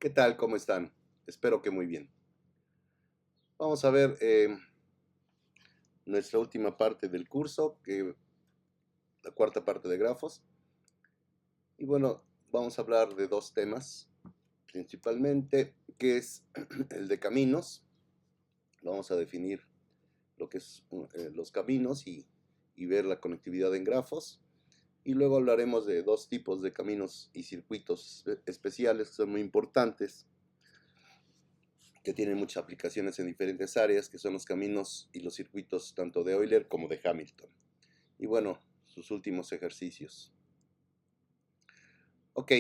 ¿Qué tal? ¿Cómo están? Espero que muy bien. Vamos a ver nuestra última parte del curso, la cuarta parte de grafos. Y bueno, vamos a hablar de dos temas, principalmente, que es el de caminos. Vamos a definir lo que es los caminos y ver la conectividad en grafos. Y luego hablaremos de dos tipos de caminos y circuitos especiales que son muy importantes, que tienen muchas aplicaciones en diferentes áreas, que son los caminos y los circuitos tanto de Euler como de Hamilton. Y bueno, sus últimos ejercicios. Ok,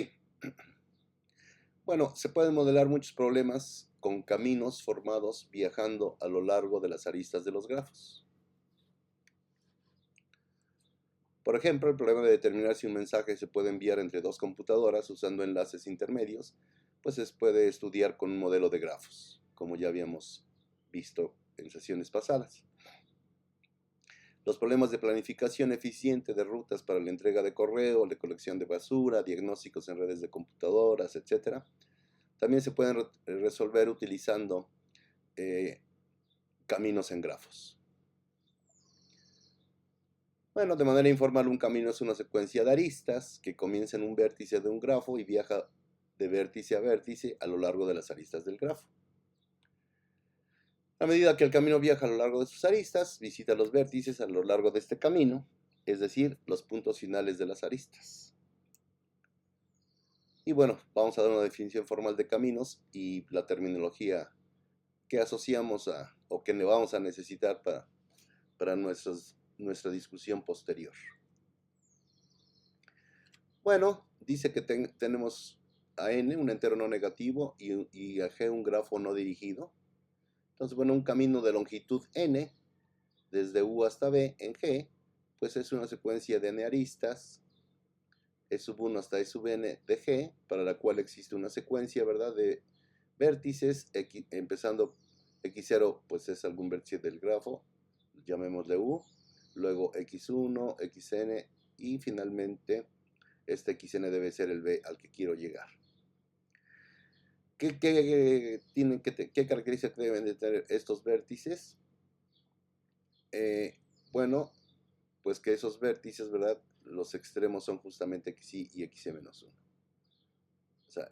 bueno, se pueden modelar muchos problemas con caminos formados viajando a lo largo de las aristas de los grafos. Por ejemplo, el problema de determinar si un mensaje se puede enviar entre dos computadoras usando enlaces intermedios, pues se puede estudiar con un modelo de grafos, como ya habíamos visto en sesiones pasadas. Los problemas de planificación eficiente de rutas para la entrega de correo, recolección de basura, diagnósticos en redes de computadoras, etc. También se pueden resolver utilizando caminos en grafos. Bueno, de manera informal, un camino es una secuencia de aristas que comienza en un vértice de un grafo y viaja de vértice a vértice a lo largo de las aristas del grafo. A medida que el camino viaja a lo largo de sus aristas, visita los vértices a lo largo de este camino, es decir, los puntos finales de las aristas. Y bueno, vamos a dar una definición formal de caminos y la terminología que asociamos o que vamos a necesitar para nuestra discusión posterior. Bueno, dice que tenemos a n un entero no negativo y a g un grafo no dirigido. Entonces, bueno, un camino de longitud n, desde u hasta b en g, pues es una secuencia de n aristas, e sub 1 hasta e sub n de g, para la cual existe una secuencia, ¿verdad?, de vértices, empezando x0, pues es algún vértice del grafo, llamémosle u, luego x1, xn, y finalmente este xn debe ser el b al que quiero llegar. ¿Qué características deben de tener estos vértices? Bueno, pues que esos vértices, ¿verdad?, los extremos son justamente xy y xy-1. O sea,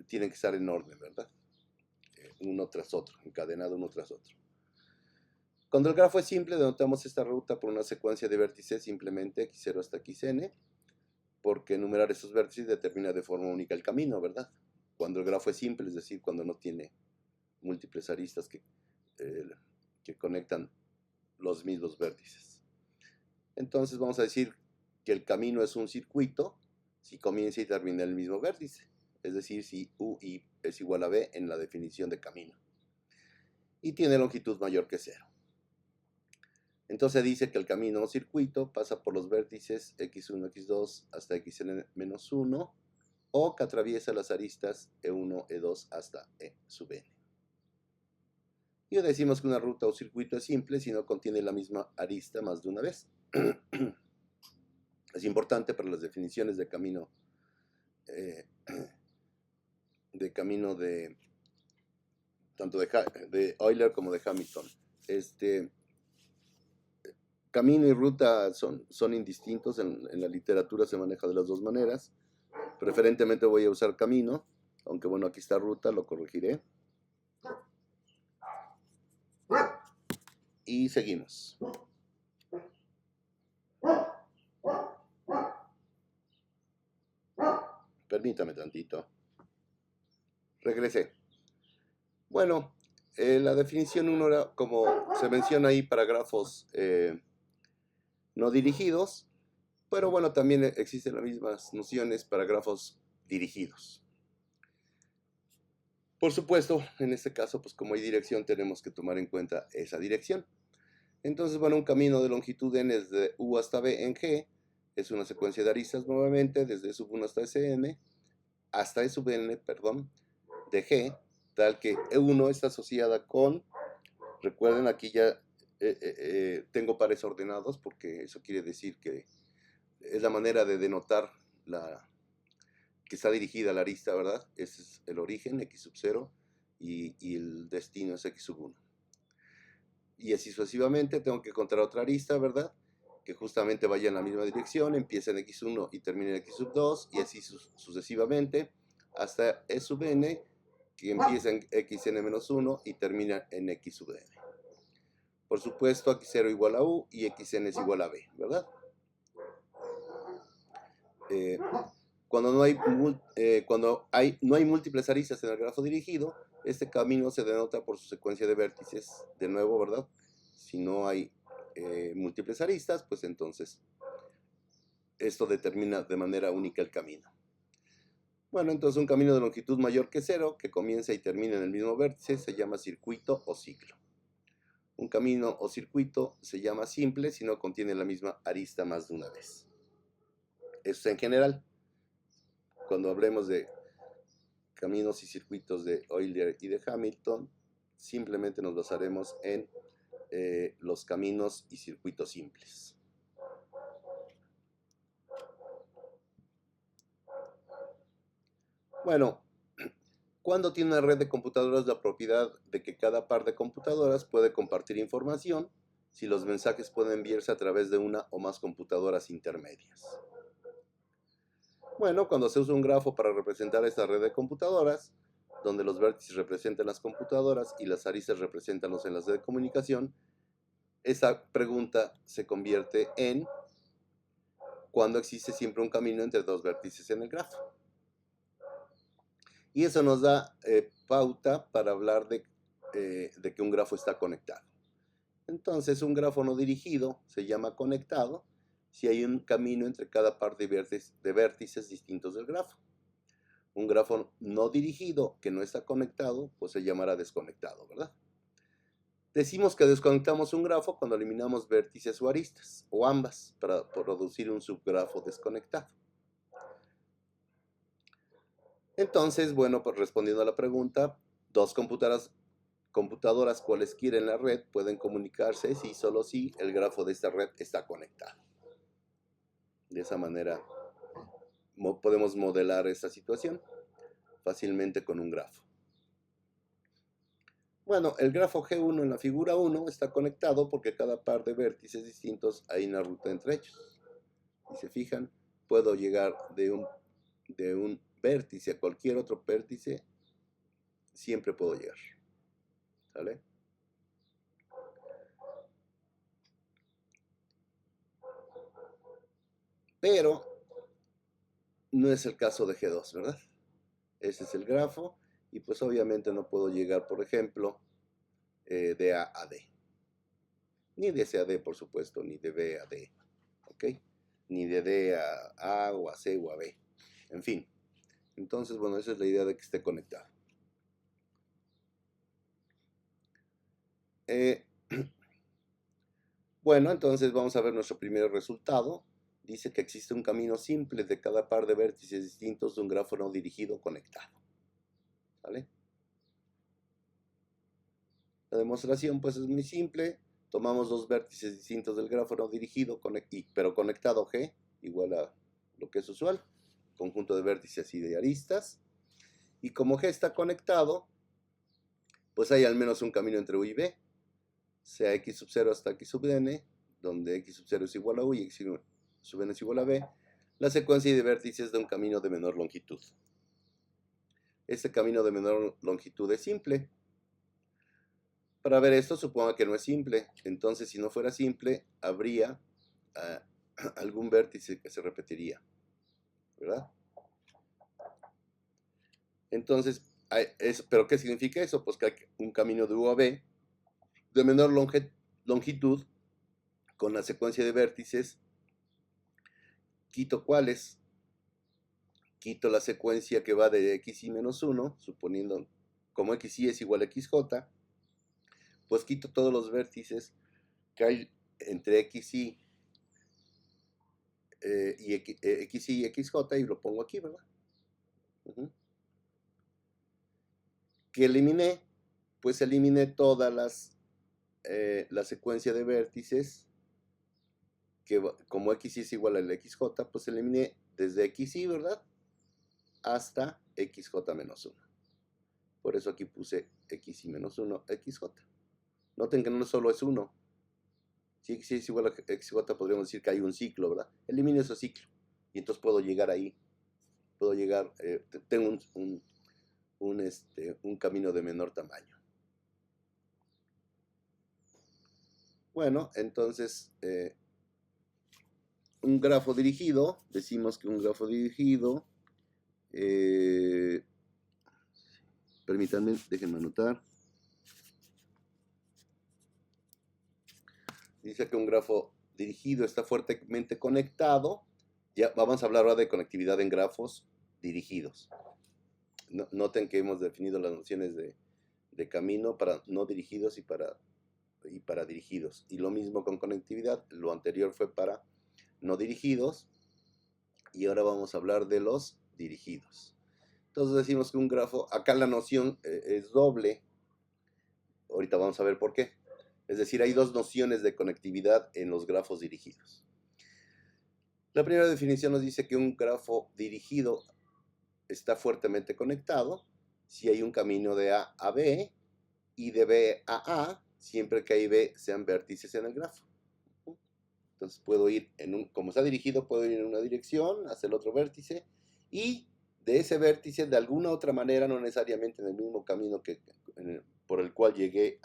tienen que estar en orden, ¿verdad? Uno tras otro, encadenado uno tras otro. Cuando el grafo es simple, denotamos esta ruta por una secuencia de vértices simplemente x0 hasta xn, porque enumerar esos vértices determina de forma única el camino, ¿verdad? Cuando el grafo es simple, es decir, cuando no tiene múltiples aristas que conectan los mismos vértices. Entonces vamos a decir que el camino es un circuito si comienza y termina en el mismo vértice, es decir, si ui es igual a b en la definición de camino, y tiene longitud mayor que 0. Entonces dice que el camino o circuito pasa por los vértices x1, x2 hasta xn-1, o que atraviesa las aristas e1, e2 hasta e sub n. Y decimos que una ruta o circuito es simple si no contiene la misma arista más de una vez. Es importante para las definiciones de camino tanto de Euler como de Hamilton. Camino y ruta son indistintos, en la literatura se maneja de las dos maneras. Preferentemente voy a usar camino, aunque bueno, aquí está ruta, lo corregiré. Y seguimos. Permítame tantito. Regresé. Bueno, la definición 1 era, como se menciona ahí, para grafos no dirigidos, pero bueno, también existen las mismas nociones para grafos dirigidos. Por supuesto, en este caso, pues como hay dirección, tenemos que tomar en cuenta esa dirección. Entonces, bueno, un camino de longitud n desde u hasta b en g es una secuencia de aristas nuevamente, desde e sub 1 hasta e sub n, de g, tal que e1 está asociada con, recuerden, aquí ya tengo pares ordenados, porque eso quiere decir que es la manera de denotar que está dirigida a la arista, ¿verdad? Ese es el origen, x sub 0, y el destino es x sub 1. Y así sucesivamente tengo que encontrar otra arista, ¿verdad? Que justamente vaya en la misma dirección, empieza en x1 y termina en x sub 2, y así sucesivamente, hasta e sub n, que empieza en xn-1 y termina en x sub n. Por supuesto, x0 igual a u y xn es igual a b, ¿verdad? Cuando no hay múltiples aristas en el grafo dirigido, este camino se denota por su secuencia de vértices, de nuevo, ¿verdad? Si no hay múltiples aristas, pues entonces esto determina de manera única el camino. Bueno, entonces un camino de longitud mayor que 0, que comienza y termina en el mismo vértice, se llama circuito o ciclo. Un camino o circuito se llama simple si no contiene la misma arista más de una vez. Eso es en general. Cuando hablemos de caminos y circuitos de Euler y de Hamilton, simplemente nos basaremos en los caminos y circuitos simples. Bueno, cuando tiene una red de computadoras la propiedad de que cada par de computadoras puede compartir información si los mensajes pueden enviarse a través de una o más computadoras intermedias. Bueno, cuando se usa un grafo para representar esta red de computadoras, donde los vértices representan las computadoras y las aristas representan los enlaces de comunicación, esa pregunta se convierte en cuando existe siempre un camino entre dos vértices en el grafo. Y eso nos da pauta para hablar de que un grafo está conectado. Entonces, un grafo no dirigido se llama conectado si hay un camino entre cada par de vértices distintos del grafo. Un grafo no dirigido que no está conectado, pues se llamará desconectado, ¿verdad? Decimos que desconectamos un grafo cuando eliminamos vértices o aristas, o ambas, para producir un subgrafo desconectado. Entonces, bueno, pues respondiendo a la pregunta, dos computadoras cualesquiera en la red pueden comunicarse si solo si el grafo de esta red está conectado. De esa manera podemos modelar esta situación fácilmente con un grafo. Bueno, el grafo G1 en la figura 1 está conectado porque cada par de vértices distintos hay una ruta entre ellos. Si se fijan, puedo llegar de un vértice a cualquier otro vértice, siempre puedo llegar. ¿Sale? Pero no es el caso de G2, ¿verdad? Ese es el grafo y pues obviamente no puedo llegar, por ejemplo, de A a D. Ni de C a D, por supuesto, ni de B a D, ¿ok? Ni de D a A o a C o a B. En fin. Entonces, bueno, esa es la idea de que esté conectado. Bueno, entonces vamos a ver nuestro primer resultado. Dice que existe un camino simple de cada par de vértices distintos de un grafo no dirigido conectado. ¿Vale? La demostración pues es muy simple. Tomamos dos vértices distintos del grafo no dirigido, pero conectado G, igual a lo que es usual, conjunto de vértices y de aristas. Y como G está conectado, pues hay al menos un camino entre U y B, sea x sub 0 hasta x sub n, donde x sub 0 es igual a U y x sub n es igual a B, la secuencia de vértices de un camino de menor longitud. Este camino de menor longitud es simple. Para ver esto, suponga que no es simple. Entonces, si no fuera simple, habría algún vértice que se repetiría, ¿verdad? Entonces, ¿pero qué significa eso? Pues que hay un camino de U a B de menor longitud con la secuencia de vértices. Quito cuáles. Quito la secuencia que va de xy menos 1, suponiendo como xy es igual a xj, pues quito todos los vértices que hay entre xy xy y xj y lo pongo aquí, ¿verdad? ¿Qué eliminé? Pues eliminé todas la secuencia de vértices que como xy es igual al xj, pues eliminé desde xy, ¿verdad? hasta xj menos 1. Por eso aquí puse xy menos 1, xj. Noten que no solo es 1. Si x es igual a xj, podríamos decir que hay un ciclo, ¿verdad? Elimino ese ciclo. Y entonces puedo llegar ahí. Puedo llegar, tengo un camino de menor tamaño. Bueno, entonces, un grafo dirigido, decimos que un grafo dirigido, permítanme, déjenme anotar. Dice que un grafo dirigido está fuertemente conectado. Ya vamos a hablar ahora de conectividad en grafos dirigidos. Noten que hemos definido las nociones de camino para no dirigidos y para dirigidos. Y lo mismo con conectividad. Lo anterior fue para no dirigidos. Y ahora vamos a hablar de los dirigidos. Entonces decimos que un grafo, acá la noción es doble. Ahorita vamos a ver por qué. Es decir, hay dos nociones de conectividad en los grafos dirigidos. La primera definición nos dice que un grafo dirigido está fuertemente conectado si hay un camino de A a B y de B a A, siempre que A y B sean vértices en el grafo. Entonces puedo ir, como está dirigido, puedo ir en una dirección hacia el otro vértice y de ese vértice, de alguna otra manera, no necesariamente en el mismo camino por el cual llegué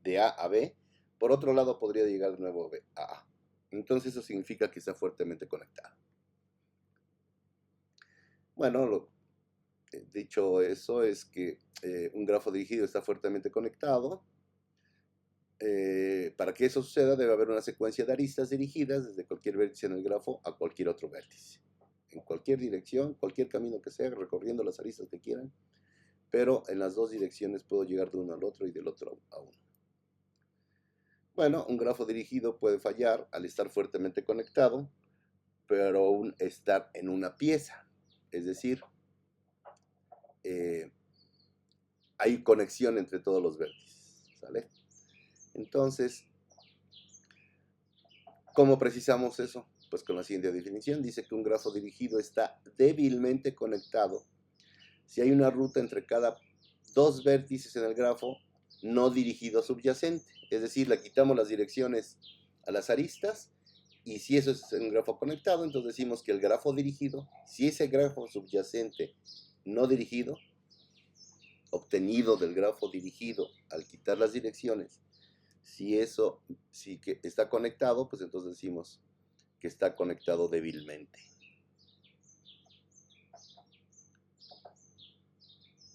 de A a B, por otro lado podría llegar de nuevo a A. Entonces eso significa que está fuertemente conectado. Bueno, dicho eso, es que un grafo dirigido está fuertemente conectado. Para que eso suceda debe haber una secuencia de aristas dirigidas desde cualquier vértice en el grafo a cualquier otro vértice. En cualquier dirección, cualquier camino que sea, recorriendo las aristas que quieran, pero en las dos direcciones puedo llegar de uno al otro y del otro a uno. Bueno, un grafo dirigido puede fallar al estar fuertemente conectado, pero aún estar en una pieza. Es decir, hay conexión entre todos los vértices, ¿sale? Entonces, ¿cómo precisamos eso? Pues con la siguiente definición, dice que un grafo dirigido está débilmente conectado si hay una ruta entre cada dos vértices en el grafo no dirigido subyacente. Es decir, le quitamos las direcciones a las aristas y si eso es un grafo conectado, entonces decimos que el grafo dirigido, si ese grafo subyacente no dirigido, obtenido del grafo dirigido al quitar las direcciones, si que está conectado, pues entonces decimos que está conectado débilmente.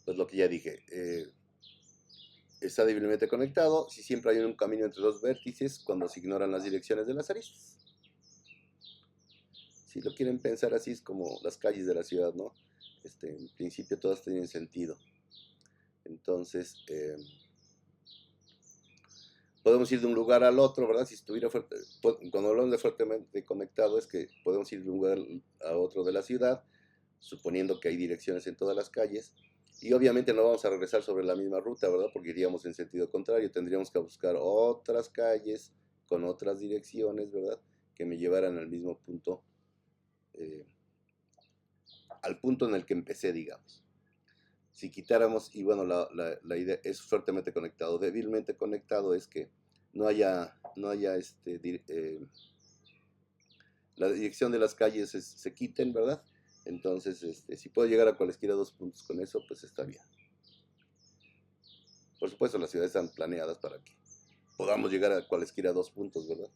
Pues lo que ya dije, está débilmente conectado si siempre hay un camino entre dos vértices cuando se ignoran las direcciones de las aristas. Si lo quieren pensar así, es como las calles de la ciudad, ¿no? En principio todas tienen sentido. Entonces, podemos ir de un lugar al otro, ¿verdad? Si estuviera cuando hablamos de fuertemente conectado, es que podemos ir de un lugar a otro de la ciudad, suponiendo que hay direcciones en todas las calles, y obviamente no vamos a regresar sobre la misma ruta, ¿verdad? Porque iríamos en sentido contrario, tendríamos que buscar otras calles con otras direcciones, ¿verdad? Que me llevaran al mismo punto, al punto en el que empecé, digamos. Si quitáramos, y bueno, la idea es fuertemente conectado, débilmente conectado es que no haya la dirección de las calles se quiten, ¿verdad? Entonces, si puedo llegar a cualesquiera dos puntos con eso, pues está bien. Por supuesto, las ciudades están planeadas para que podamos llegar a cualesquiera dos puntos, ¿verdad?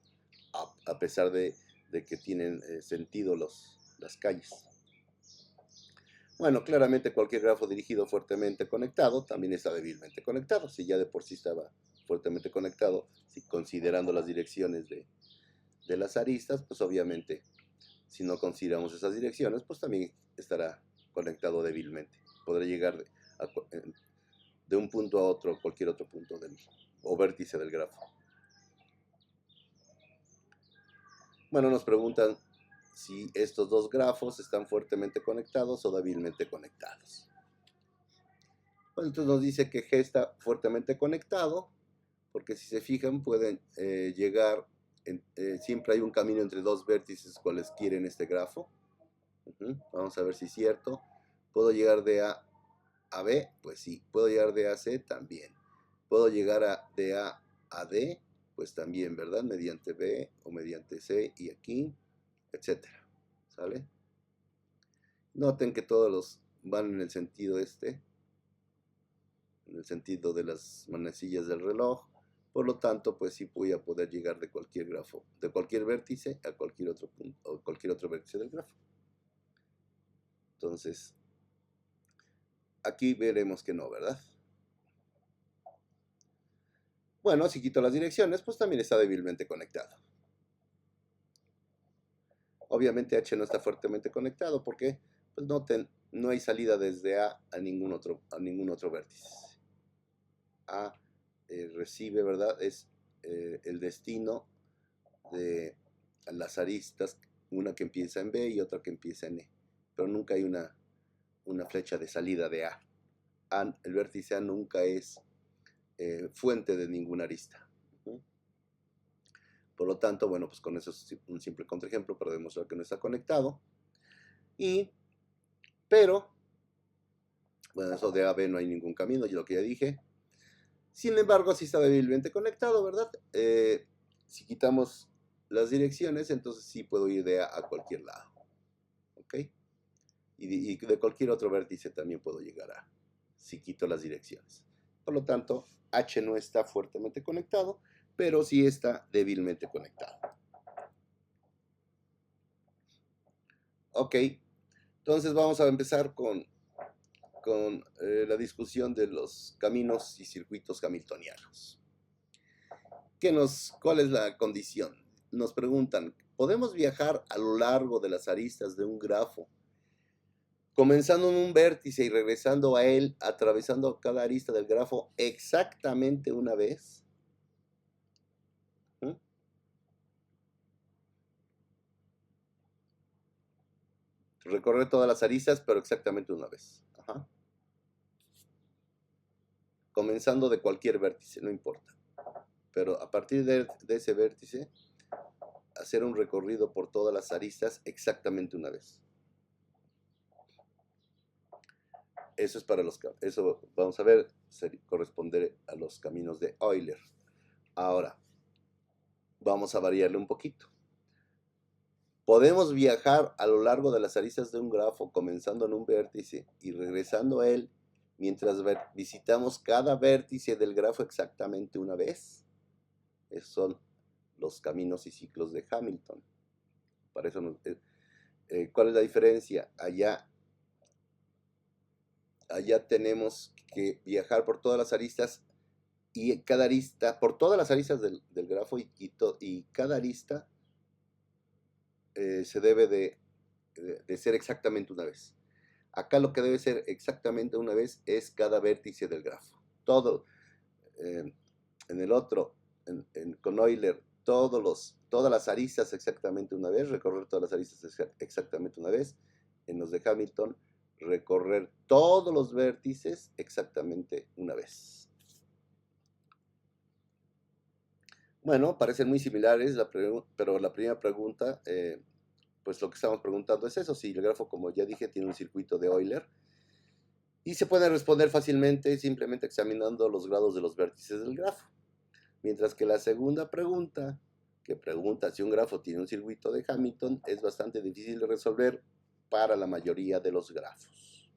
A pesar de que tienen sentido las calles. Bueno, claramente cualquier grafo dirigido fuertemente conectado también está débilmente conectado. Si ya de por sí estaba fuertemente conectado, si considerando las direcciones de las aristas, pues obviamente, si no consideramos esas direcciones, pues también estará conectado débilmente. Podrá llegar de un punto a otro, cualquier otro punto o vértice del grafo. Bueno, nos preguntan si estos dos grafos están fuertemente conectados o débilmente conectados. Bueno, entonces nos dice que G está fuertemente conectado, porque si se fijan pueden llegar, siempre hay un camino entre dos vértices cualesquiera en este grafo. Vamos a ver si es cierto. ¿Puedo llegar de A a B? Pues sí. ¿Puedo llegar de A a C? También. ¿Puedo llegar de A a D? Pues también, ¿verdad? Mediante B o mediante C y aquí, etcétera. ¿Sale? Noten que todos los van en el sentido en el sentido de las manecillas del reloj. Por lo tanto, pues sí voy a poder llegar de cualquier grafo, de cualquier vértice a cualquier otro punto o cualquier otro vértice del grafo. Entonces, aquí veremos que no, ¿verdad? Bueno, si quito las direcciones, pues también está débilmente conectado. Obviamente H no está fuertemente conectado porque, pues noten, no hay salida desde A a ningún otro vértice. A recibe, ¿verdad? Es el destino de las aristas, una que empieza en B y otra que empieza en E. Pero nunca hay una flecha de salida de A. El vértice A nunca es fuente de ninguna arista. Por lo tanto, bueno, pues con eso es un simple contraejemplo para demostrar que no está conectado. Pero, bueno, eso de A a B no hay ningún camino, y lo que ya dije. Sin embargo, sí está débilmente conectado, ¿verdad? Si quitamos las direcciones, entonces sí puedo ir de A a cualquier lado. ¿Ok? Y de cualquier otro vértice también puedo llegar a, si quito las direcciones. Por lo tanto, H no está fuertemente conectado, pero sí está débilmente conectado. Ok, entonces vamos a empezar con la discusión de los caminos y circuitos hamiltonianos. ¿Cuál es la condición? Nos preguntan, ¿podemos viajar a lo largo de las aristas de un grafo, comenzando en un vértice y regresando a él, atravesando cada arista del grafo exactamente una vez? ¿Mm? Recorrer todas las aristas, pero exactamente una vez. Ajá. Comenzando de cualquier vértice, no importa. Pero a partir de ese vértice, hacer un recorrido por todas las aristas exactamente una vez. Eso es para eso vamos a ver, corresponde a los caminos de Euler. Ahora, vamos a variarle un poquito. Podemos viajar a lo largo de las aristas de un grafo, comenzando en un vértice y regresando a él, mientras visitamos cada vértice del grafo exactamente una vez. Esos son los caminos y ciclos de Hamilton. Para eso ¿cuál es la diferencia? Allá tenemos que viajar por todas las aristas y cada arista, por todas las aristas del grafo y cada arista se debe de ser exactamente una vez. Acá lo que debe ser exactamente una vez es cada vértice del grafo. Todo, en el otro, con Euler, todas las aristas exactamente una vez, recorrer todas las aristas exactamente una vez. En los de Hamilton, recorrer todos los vértices exactamente una vez. Bueno, parecen muy similares, pero la primera pregunta, pues lo que estamos preguntando es eso, si el grafo, como ya dije, tiene un circuito de Euler, y se puede responder fácilmente simplemente examinando los grados de los vértices del grafo. Mientras que la segunda pregunta, que pregunta si un grafo tiene un circuito de Hamilton, es bastante difícil de resolver para la mayoría de los grafos.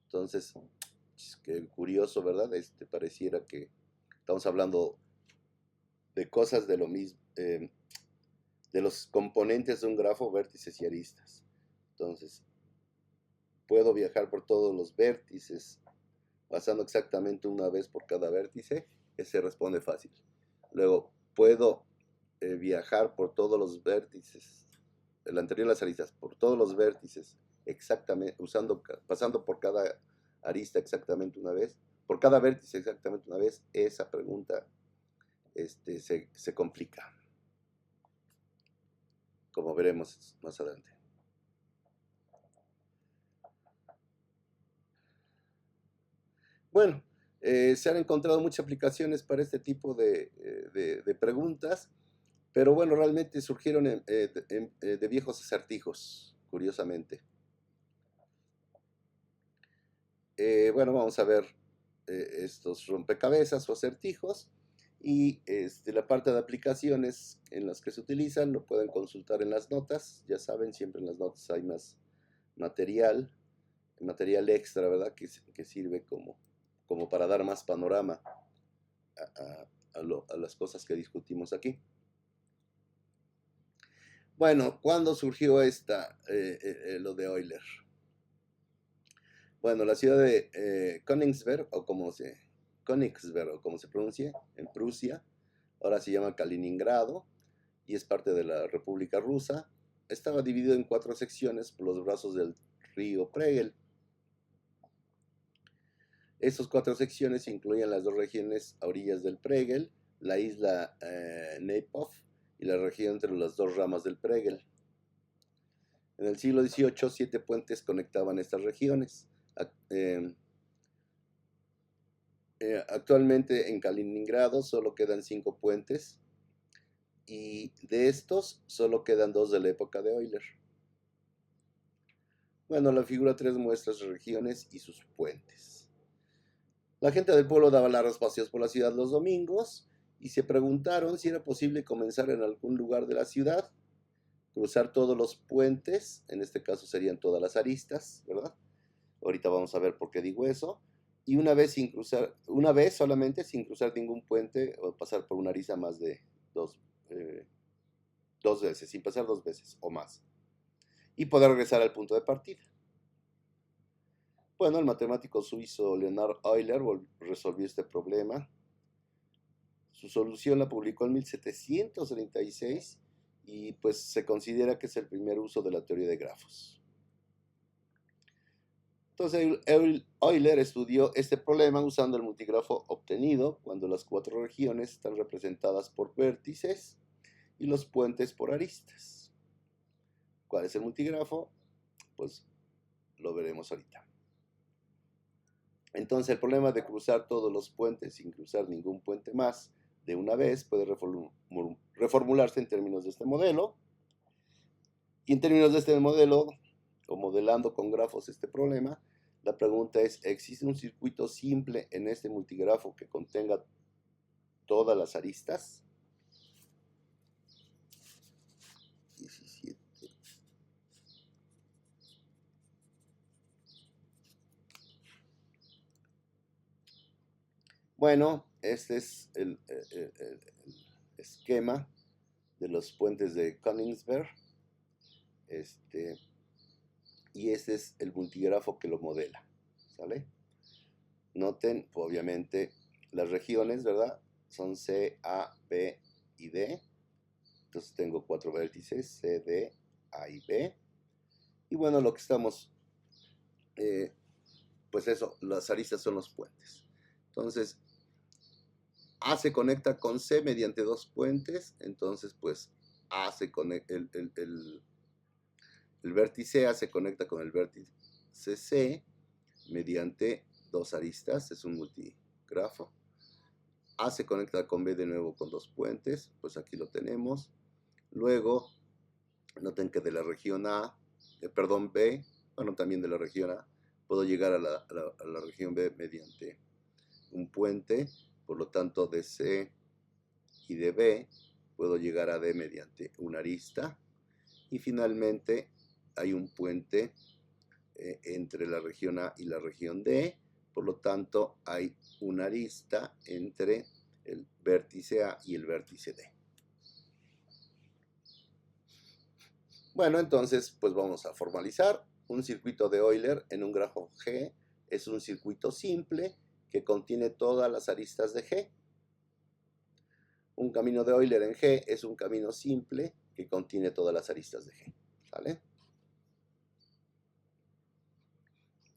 Entonces, qué curioso, ¿verdad? Pareciera que estamos hablando de cosas de lo mismo, de los componentes de un grafo, vértices y aristas. Entonces, puedo viajar por todos los vértices, pasando exactamente una vez por cada vértice. Ese responde fácil. Luego, puedo viajar por todos los vértices, el anterior las aristas, por todos los vértices, exactamente, pasando por cada arista exactamente una vez, por cada vértice exactamente una vez. Esa pregunta se complica, como veremos más adelante. Bueno, se han encontrado muchas aplicaciones para este tipo de preguntas, pero bueno, realmente surgieron de viejos acertijos, curiosamente. bueno, vamos a ver estos rompecabezas o acertijos. Y la parte de aplicaciones en las que se utilizan lo pueden consultar en las notas. Ya saben, siempre en las notas hay más material extra, ¿verdad? Que sirve como para dar más panorama a las cosas que discutimos aquí. Bueno, ¿cuándo surgió lo de Euler? Bueno, la ciudad de Königsberg, o como se pronuncia, en Prusia, ahora se llama Kaliningrado, y es parte de la República Rusa. Estaba dividido en 4 secciones por los brazos del río Pregel. Estas 4 secciones incluían las 2 regiones a orillas del Pregel, la isla Neipov y la región entre las 2 ramas del Pregel. En el siglo XVIII, 7 puentes conectaban estas regiones. Actualmente en Kaliningrado solo quedan 5 puentes, y de estos solo quedan 2 de la época de Euler. Bueno, la figura 3 muestra sus regiones y sus puentes. La gente del pueblo daba largos paseos por la ciudad los domingos y se preguntaron si era posible comenzar en algún lugar de la ciudad, cruzar todos los puentes, en este caso serían todas las aristas, ¿verdad? Ahorita vamos a ver por qué digo eso. Y una vez solamente, sin cruzar ningún puente o pasar por una arista más de dos veces, sin pasar 2 veces o más. Y poder regresar al punto de partida. Bueno, el matemático suizo Leonhard Euler resolvió este problema. Su solución la publicó en 1736 y pues se considera que es el primer uso de la teoría de grafos. Entonces Euler estudió este problema usando el multigrafo obtenido cuando las 4 regiones están representadas por vértices y los puentes por aristas. ¿Cuál es el multigrafo? Pues lo veremos ahorita. Entonces el problema de cruzar todos los puentes sin cruzar ningún puente más de una vez puede reformularse en términos de este modelo. Y en términos de este modelo, o modelando con grafos este problema, la pregunta es, ¿existe un circuito simple en este multigrafo que contenga todas las aristas? 17. Bueno, este es el esquema de los puentes de Königsberg. Y este es el multigrafo que lo modela, ¿sale? Noten, obviamente, las regiones, ¿verdad? Son C, A, B y D. Entonces tengo 4 vértices, C, D, A y B. Y bueno, lo que estamos, pues eso, las aristas son los puentes. Entonces, A se conecta con C mediante 2 puentes. Entonces, pues, A se conecta, el vértice A se conecta con el vértice C mediante 2 aristas, es un multigrafo. A se conecta con B de nuevo con 2 puentes, pues aquí lo tenemos. Luego, noten que de la región B, bueno, también de la región A, puedo llegar a la región B mediante un puente, por lo tanto de C y de B puedo llegar a D mediante una arista, y finalmente hay un puente entre la región A y la región D, por lo tanto hay una arista entre el vértice A y el vértice D. Bueno, entonces pues vamos a formalizar. Un circuito de Euler en un grafo G es un circuito simple que contiene todas las aristas de G. Un camino de Euler en G es un camino simple que contiene todas las aristas de G. ¿Sale?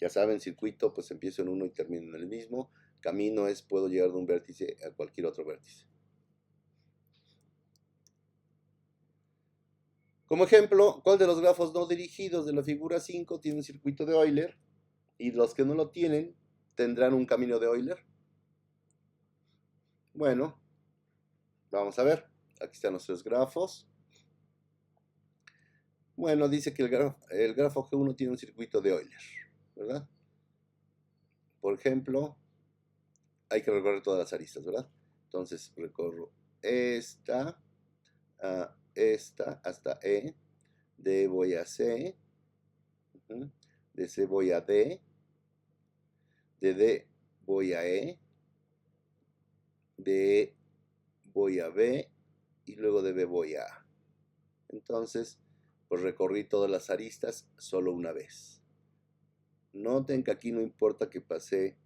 Ya saben, circuito, pues empiezo en uno y termino en el mismo. Camino es, puedo llegar de un vértice a cualquier otro vértice. Como ejemplo, ¿cuál de los grafos no dirigidos de la figura 5 tiene un circuito de Euler? Y los que no lo tienen, ¿tendrán un camino de Euler? Bueno, vamos a ver. Aquí están los 3 grafos. Bueno, dice que el grafo G1 tiene un circuito de Euler, ¿verdad? por ejemplo, hay que recorrer todas las aristas, ¿verdad? Entonces recorro esta, esta hasta E, de voy a C, de C voy a D, de D voy a E, de E voy a B y luego de B voy a A. Entonces, pues recorrí todas las aristas solo una vez. Noten que aquí no importa que pasé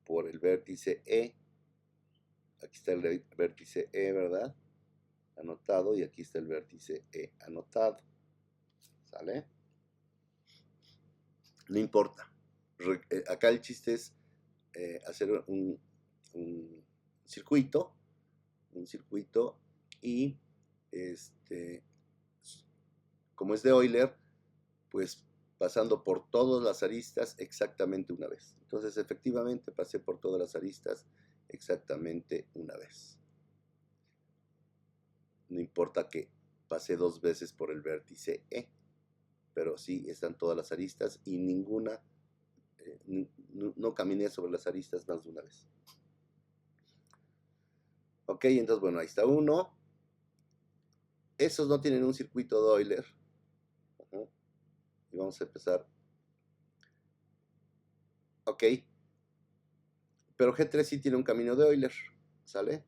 por el vértice E. Aquí está el vértice E, ¿verdad? Anotado, y aquí está el vértice E anotado. ¿Sale? No importa. Acá el chiste es hacer un circuito, y como es de Euler, pues pasando por todas las aristas exactamente una vez. Entonces, efectivamente, pasé por todas las aristas exactamente una vez. No importa que pasé 2 veces por el vértice E, pero sí están todas las aristas y ninguna, no caminé sobre las aristas más de una vez. Ok, entonces, bueno, ahí está uno. Esos no tienen un circuito de Euler. Y vamos a empezar. Ok. Pero G3 sí tiene un camino de Euler. ¿Sale?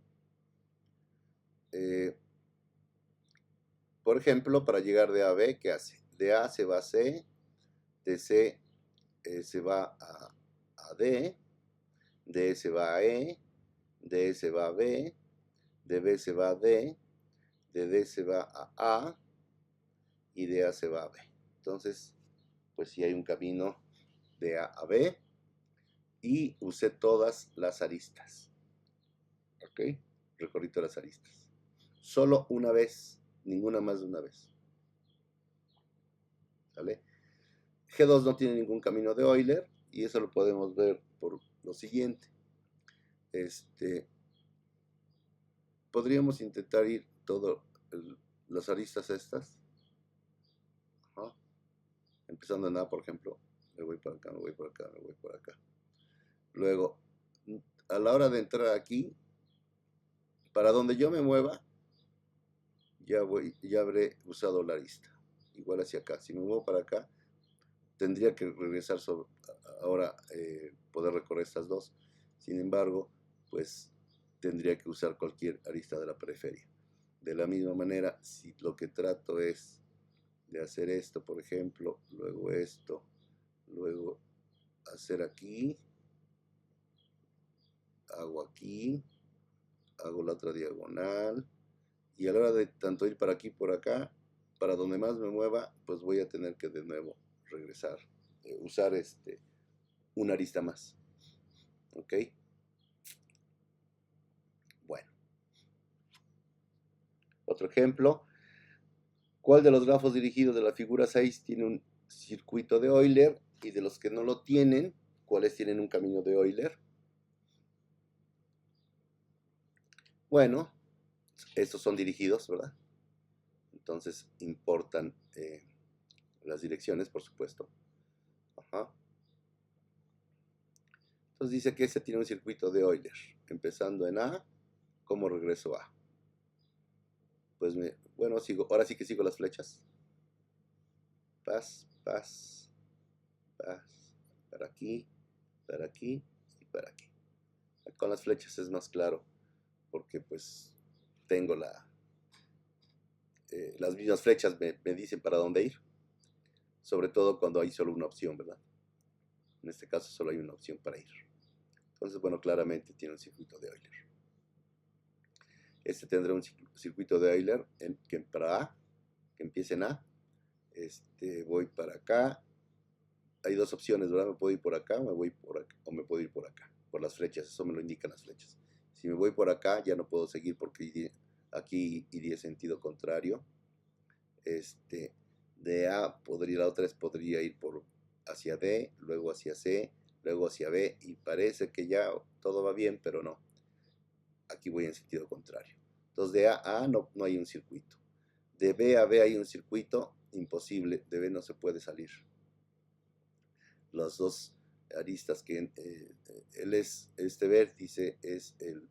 Por ejemplo, para llegar de A a B, ¿qué hace? De A se va a C, de C se va a D, de E se va a E, de E se va a B, de B se va a D, de D se va a A y de A se va a B. Entonces, pues sí hay un camino de A a B y usé todas las aristas. ¿Ok? Recorrí todas las aristas. Solo una vez, ninguna más de una vez. ¿Sale? G2 no tiene ningún camino de Euler y eso lo podemos ver por lo siguiente. Podríamos intentar ir todas las aristas estas. Ajá. Empezando en A, por ejemplo. Me voy por acá, me voy por acá, me voy por acá. Luego, a la hora de entrar aquí, para donde yo me mueva, ya habré usado la arista. Igual hacia acá. Si me muevo para acá, tendría que regresar ahora, poder recorrer estas dos. Sin embargo, pues tendría que usar cualquier arista de la periferia. De la misma manera, si lo que trato es de hacer esto, por ejemplo, luego esto, luego hacer aquí, hago aquí, hago la otra diagonal, y a la hora de tanto ir para aquí por acá, para donde más me mueva, pues voy a tener que de nuevo regresar, usar una arista más. ¿Ok? Bueno. Otro ejemplo. ¿Cuál de los grafos dirigidos de la figura 6 tiene un circuito de Euler? Y de los que no lo tienen, ¿cuáles tienen un camino de Euler? Bueno, estos son dirigidos, ¿verdad? Entonces importan las direcciones, por supuesto. Ajá. Entonces dice que ese tiene un circuito de Euler. Empezando en A, ¿cómo regreso a? Pues bueno, ahora sí que sigo las flechas. Paz, paz, paz. Para aquí y para aquí. Con las flechas es más claro, porque pues tengo las mismas flechas me dicen para dónde ir, sobre todo cuando hay solo una opción, ¿verdad? En este caso solo hay una opción para ir. Entonces, bueno, claramente tiene un circuito de Euler. Este tendrá un circuito de Euler que para A, que empiece en A, voy para acá. Hay dos opciones, ¿verdad? Me puedo ir por acá, me voy por acá, o me puedo ir por acá, por las flechas, eso me lo indican las flechas. Si me voy por acá, ya no puedo seguir porque aquí iría sentido contrario. De A la otra vez podría ir hacia D, luego hacia C, luego hacia B, y parece que ya todo va bien, pero no. Aquí voy en sentido contrario. Entonces de A a A no hay un circuito. De B a B hay un circuito, imposible, de B no se puede salir. Los dos aristas que este vértice es el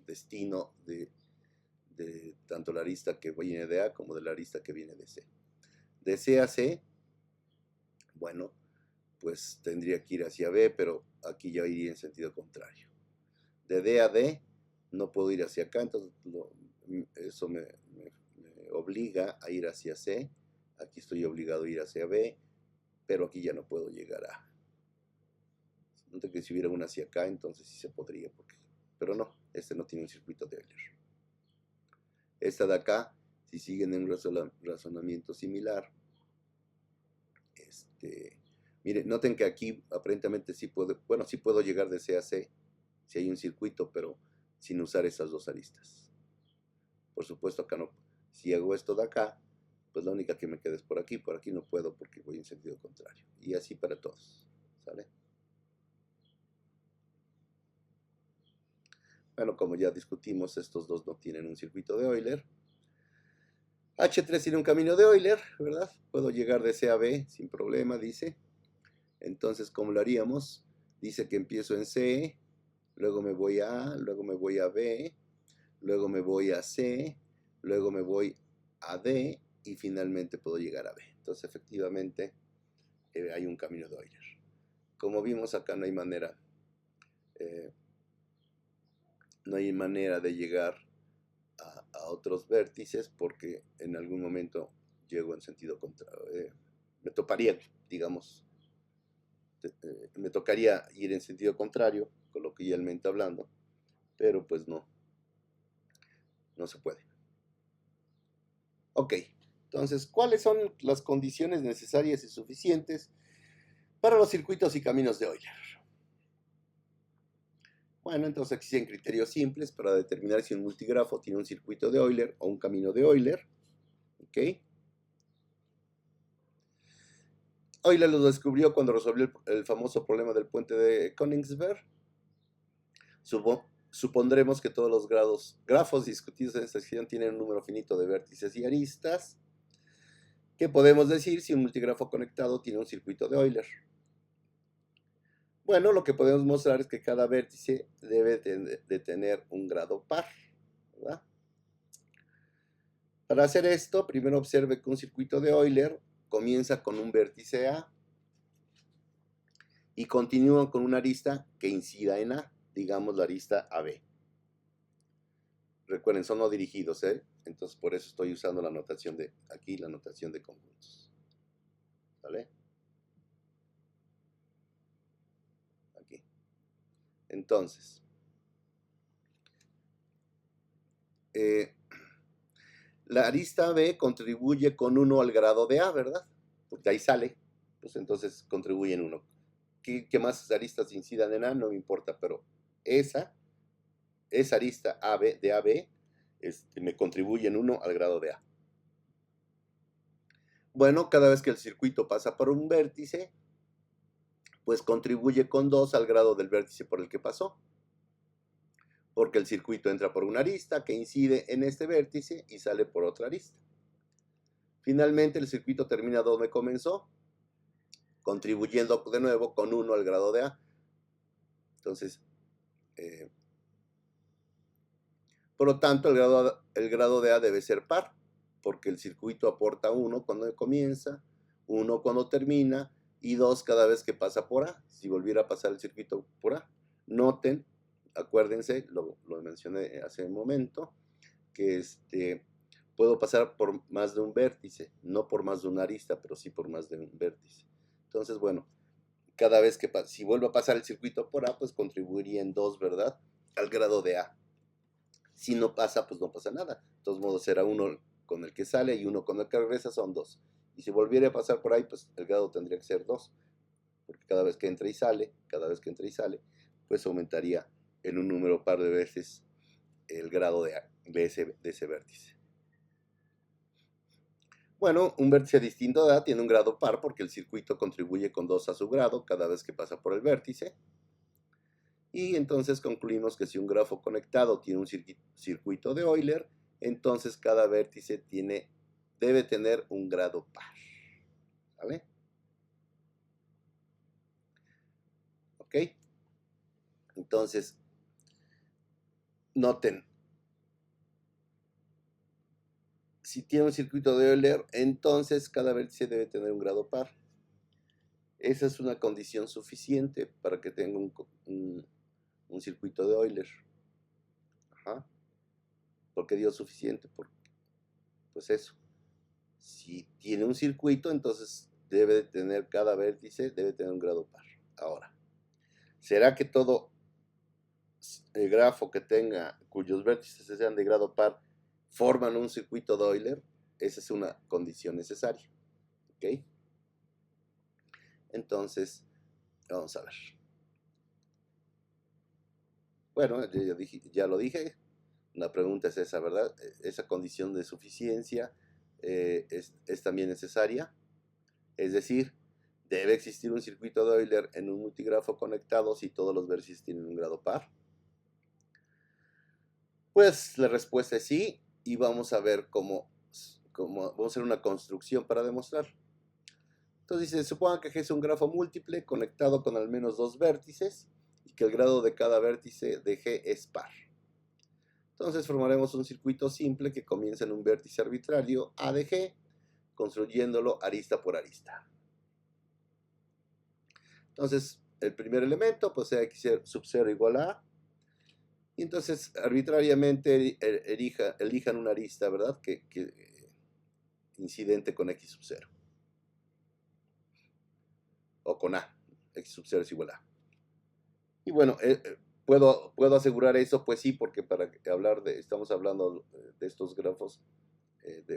destino de tanto la arista que viene de A como de la arista que viene de C. De C a C, bueno, pues tendría que ir hacia B, pero aquí ya iría en sentido contrario. De D a D no puedo ir hacia acá, entonces eso me obliga a ir hacia C. Aquí estoy obligado a ir hacia B, pero aquí ya no puedo llegar a. Note que si hubiera una hacia acá, entonces sí se podría, pero no, este no tiene un circuito de Euler. Esta de acá, si siguen en un razonamiento similar, miren, noten que aquí aparentemente sí puedo llegar de C a C, si hay un circuito, pero sin usar esas dos aristas. Por supuesto acá no, si hago esto de acá, pues la única que me queda es por aquí no puedo porque voy en sentido contrario. Y así para todos, ¿sale? Bueno, como ya discutimos, estos dos no tienen un circuito de Euler. H3 tiene un camino de Euler, ¿verdad? Puedo llegar de C a B sin problema, dice. Entonces, ¿cómo lo haríamos? Dice que empiezo en C, luego me voy a A, luego me voy a B, luego me voy a C, luego me voy a D y finalmente puedo llegar a B. Entonces, efectivamente, hay un camino de Euler. Como vimos acá no hay manera de llegar a otros vértices porque en algún momento llego en sentido contrario. Me toparía, digamos, me tocaría ir en sentido contrario, coloquialmente hablando, pero pues no se puede. Ok, entonces, ¿cuáles son las condiciones necesarias y suficientes para los circuitos y caminos de Euler? Bueno, entonces existen criterios simples para determinar si un multigrafo tiene un circuito de Euler o un camino de Euler. ¿Ok? Euler lo descubrió cuando resolvió el famoso problema del puente de Königsberg. Supondremos que todos los grafos discutidos en esta sección tienen un número finito de vértices y aristas. ¿Qué podemos decir si un multigrafo conectado tiene un circuito de Euler? Bueno, lo que podemos mostrar es que cada vértice debe de tener un grado par, ¿verdad? Para hacer esto, primero observe que un circuito de Euler comienza con un vértice A y continúa con una arista que incida en A, digamos la arista AB. Recuerden, son no dirigidos, ¿eh? Entonces por eso estoy usando la notación de aquí, la notación de conjuntos. ¿Vale? Aquí. Entonces, la arista B contribuye con 1 al grado de A, ¿verdad? Porque ahí sale, pues entonces contribuye en 1. ¿Qué más aristas incidan en A? No me importa, pero esa arista AB, de AB me contribuye en 1 al grado de A. Bueno, cada vez que el circuito pasa por un vértice, pues contribuye con 2 al grado del vértice por el que pasó. Porque el circuito entra por una arista que incide en este vértice y sale por otra arista. Finalmente el circuito termina donde comenzó, contribuyendo de nuevo con 1 al grado de A. Entonces, por lo tanto, el grado de A debe ser par, porque el circuito aporta 1 cuando comienza, 1 cuando termina y 2 cada vez que pasa por A, si volviera a pasar el circuito por A. Noten, acuérdense, lo mencioné hace un momento, que puedo pasar por más de un vértice, no por más de una arista, pero sí por más de un vértice. Entonces, bueno, cada vez que si vuelvo a pasar el circuito por A, pues contribuiría en 2, ¿verdad? Al grado de A. Si no pasa, pues no pasa nada. De todos modos, será 1 con el que sale y 1 con el que regresa, son 2. Y si volviera a pasar por ahí, pues el grado tendría que ser 2. Porque cada vez que entra y sale, pues aumentaría en un número par de veces el grado de ese vértice. Bueno, un vértice distinto de A tiene un grado par porque el circuito contribuye con 2 a su grado cada vez que pasa por el vértice. Y entonces concluimos que si un grafo conectado tiene un circuito de Euler, entonces cada vértice debe tener un grado par. ¿Vale? Entonces, noten, si tiene un circuito de Euler, entonces cada vértice debe tener un grado par. Esa es una condición suficiente para que tenga un circuito de Euler. Ajá. ¿Por qué digo suficiente? Pues eso. Si tiene un circuito, entonces debe de tener cada vértice, debe tener un grado par. Ahora, ¿será que todo el grafo que tenga, cuyos vértices sean de grado par, forman un circuito de Euler? Esa es una condición necesaria. ¿Ok? Entonces, vamos a ver. Bueno, ya lo dije. La pregunta es esa, ¿verdad? Esa condición de suficiencia es también necesaria. Es decir, debe existir un circuito de Euler en un multigrafo conectado si todos los vértices tienen un grado par. Pues la respuesta es sí, y vamos a ver cómo vamos a hacer una construcción para demostrar. Entonces dice, suponga que G es un grafo múltiple conectado con al menos dos vértices y que el grado de cada vértice de G es par. Entonces formaremos un circuito simple que comienza en un vértice arbitrario A de G, construyéndolo arista por arista. Entonces, el primer elemento, pues sea X sub 0 igual a A. Y entonces, arbitrariamente elijan una arista, ¿verdad? Que incidente con X sub 0. O con A. X sub 0 es igual a A. Y bueno, ¿puedo asegurar eso? Pues sí, porque para hablar estamos hablando de estos grafos,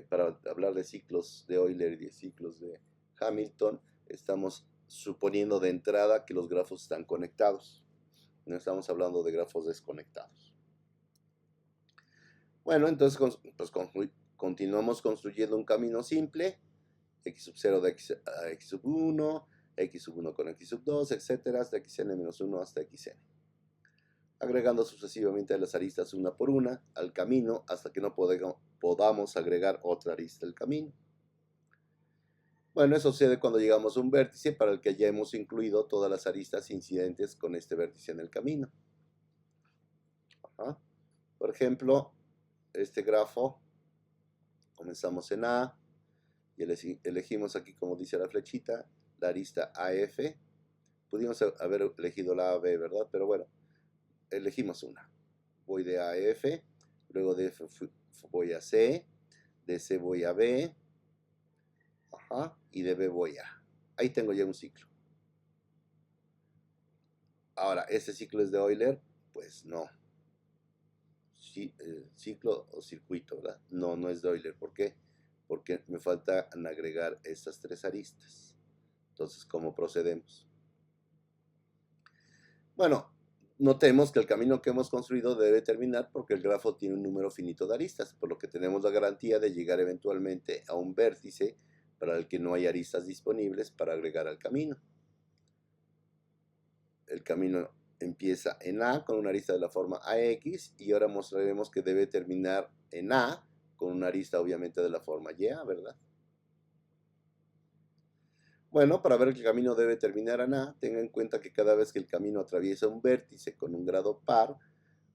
para hablar de ciclos de Euler y de ciclos de Hamilton, estamos suponiendo de entrada que los grafos están conectados. No estamos hablando de grafos desconectados. Bueno, entonces pues continuamos construyendo un camino simple, x sub 0 de x a x sub 1, x sub 1 con x sub 2, etcétera, hasta xn-1 hasta xn. Agregando sucesivamente las aristas una por una al camino hasta que no podamos agregar otra arista al camino. Bueno, eso sucede cuando llegamos a un vértice para el que ya hemos incluido todas las aristas incidentes con este vértice en el camino. Ajá. Por ejemplo, este grafo, comenzamos en A y elegimos aquí, como dice la flechita, la arista AF. Pudimos haber elegido la AB, ¿verdad? Pero bueno, elegimos una. Voy de A a F, luego de F voy a C, de C voy a B, ajá, y de B voy a A. Ahí tengo ya un ciclo. Ahora, ¿este ciclo es de Euler? Pues no. Ciclo o circuito, ¿verdad? No, no es de Euler. ¿Por qué? Porque me faltan agregar estas tres aristas. Entonces, ¿cómo procedemos? Bueno, notemos que el camino que hemos construido debe terminar porque el grafo tiene un número finito de aristas, por lo que tenemos la garantía de llegar eventualmente a un vértice para el que no hay aristas disponibles para agregar al camino. El camino empieza en A con una arista de la forma AX y ahora mostraremos que debe terminar en A con una arista obviamente de la forma YA, ¿verdad? Bueno, para ver que el camino debe terminar en A, tenga en cuenta que cada vez que el camino atraviesa un vértice con un grado par,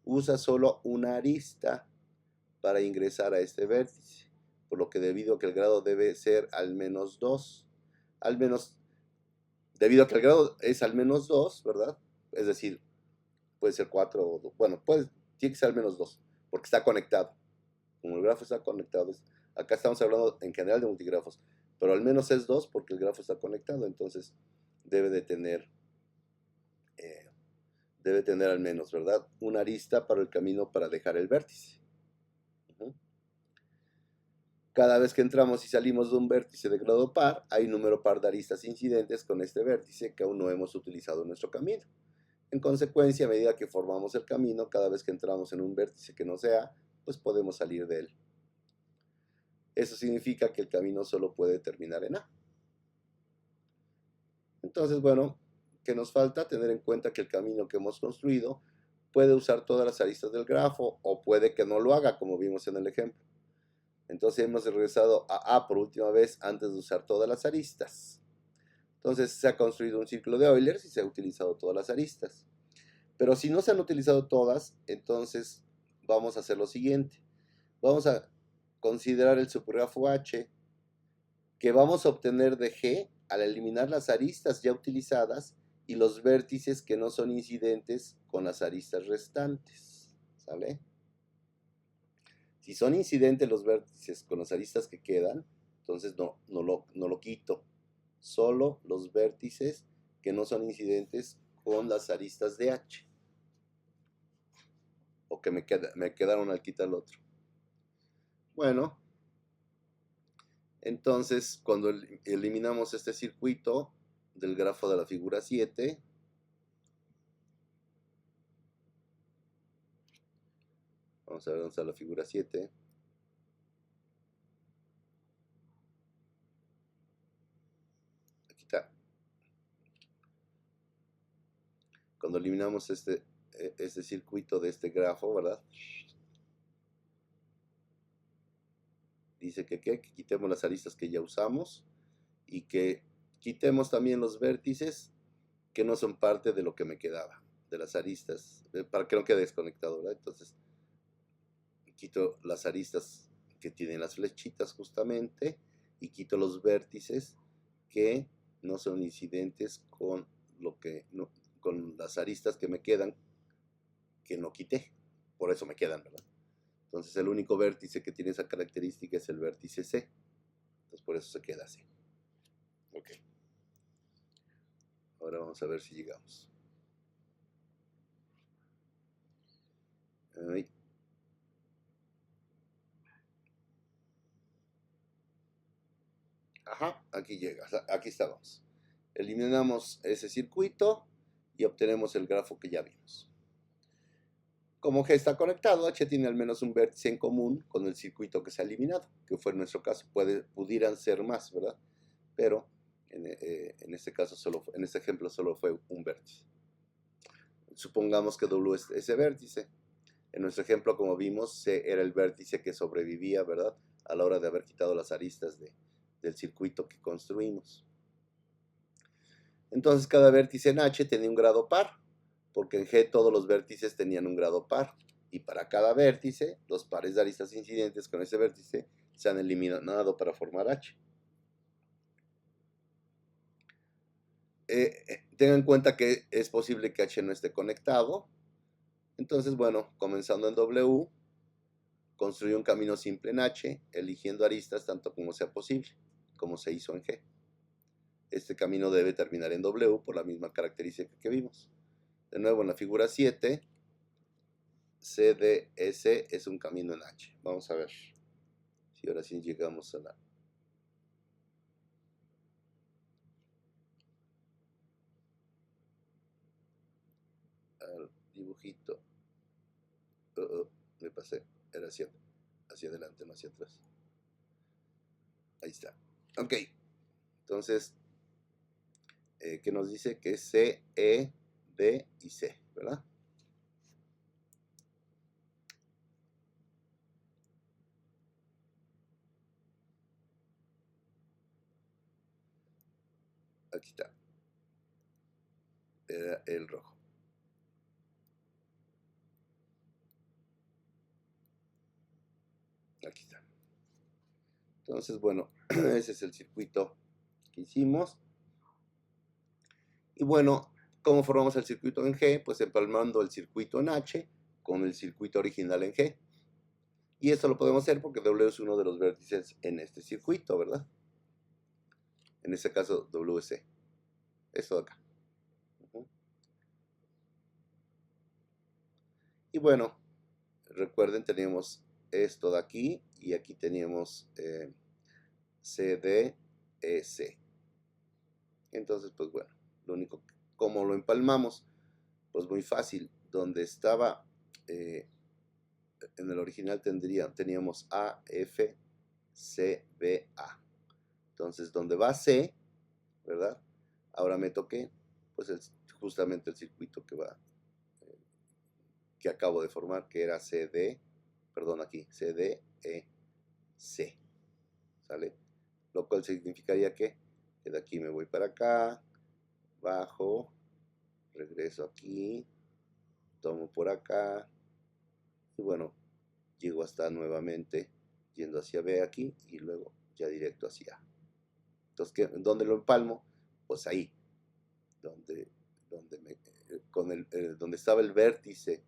usa solo una arista para ingresar a este vértice, por lo que debido a que el grado debe ser al menos 2, debido a que el grado es al menos 2, ¿verdad? Es decir, puede ser 4, bueno, tiene que ser al menos 2, porque está conectado. Como el grafo está conectado, acá estamos hablando en general de multigrafos, pero al menos es 2 porque el grafo está conectado, entonces debe de tener al menos, ¿verdad? Una arista para el camino para dejar el vértice. Cada vez que entramos y salimos de un vértice de grado par, hay un número par de aristas incidentes con este vértice que aún no hemos utilizado en nuestro camino. En consecuencia, a medida que formamos el camino, cada vez que entramos en un vértice que no sea, pues podemos salir de él. Eso significa que el camino solo puede terminar en A. Entonces, bueno, ¿qué nos falta? Tener en cuenta que el camino que hemos construido puede usar todas las aristas del grafo o puede que no lo haga, como vimos en el ejemplo. Entonces hemos regresado a A por última vez antes de usar todas las aristas. Entonces se ha construido un círculo de Euler y se ha utilizado todas las aristas. Pero si no se han utilizado todas, entonces vamos a hacer lo siguiente. Vamos a considerar el subgrafo H que vamos a obtener de G al eliminar las aristas ya utilizadas y los vértices que no son incidentes con las aristas restantes. ¿Sale? Si son incidentes los vértices con las aristas que quedan, entonces no lo quito. Solo los vértices que no son incidentes con las aristas de H. O que me quedaron al quitar el otro. Bueno, entonces cuando eliminamos este circuito del grafo de la figura 7, vamos a ver dónde está la figura 7. Aquí está. Cuando eliminamos este circuito de este grafo, ¿verdad? Dice que quitemos las aristas que ya usamos y que quitemos también los vértices que no son parte de lo que me quedaba, de las aristas, para que no quede desconectado, ¿verdad? Entonces, quito las aristas que tienen las flechitas justamente y quito los vértices que no son incidentes con con las aristas que me quedan que no quité, por eso me quedan, ¿verdad? Entonces el único vértice que tiene esa característica es el vértice C, entonces por eso se queda así. Ok, ahora vamos a ver si llegamos. Ahí. Ajá, aquí llega, aquí estábamos. Eliminamos ese circuito y obtenemos el grafo que ya vimos. Como G está conectado, H tiene al menos un vértice en común con el circuito que se ha eliminado, que fue en nuestro caso. Pudieran ser más, ¿verdad? Pero en este caso, en este ejemplo, solo fue un vértice. Supongamos que W es ese vértice. En nuestro ejemplo, como vimos, C era el vértice que sobrevivía, ¿verdad? A la hora de haber quitado las aristas del circuito que construimos. Entonces, cada vértice en H tenía un grado par, porque en G todos los vértices tenían un grado par. Y para cada vértice, los pares de aristas incidentes con ese vértice se han eliminado para formar H. Tengan en cuenta que es posible que H no esté conectado. Entonces, bueno, comenzando en W, construye un camino simple en H, eligiendo aristas tanto como sea posible, como se hizo en G. Este camino debe terminar en W por la misma característica que vimos. De nuevo, en la figura 7, CDS es un camino en H. Vamos a ver si ahora sí llegamos al dibujito. Me pasé. Era hacia adelante, no hacia atrás. Ahí está. Ok. Entonces, ¿qué nos dice? Que es C, E, D y C, ¿verdad? Aquí está. Era el rojo. Aquí está. Entonces, bueno, ese es el circuito que hicimos. Y bueno, ¿cómo formamos el circuito en G? Pues empalmando el circuito en H con el circuito original en G. Y esto lo podemos hacer porque W es uno de los vértices en este circuito, ¿verdad? En este caso, WC. Esto de acá. Y bueno, recuerden, teníamos esto de aquí y aquí teníamos CDEC. Entonces, pues bueno, lo único, ¿cómo lo empalmamos? Pues muy fácil. Donde estaba en el original teníamos A, F, C, B, A. Entonces, donde va C, ¿verdad? Ahora me toqué, pues justamente el circuito que acabo de formar, que era CD, perdón, aquí, CD, E, C. ¿Sale? Lo cual significaría que de aquí me voy para acá, bajo, regreso aquí, tomo por acá y bueno, llego hasta nuevamente yendo hacia B aquí y luego ya directo hacia A. Entonces, ¿dónde lo empalmo? Pues ahí, donde donde estaba el vértice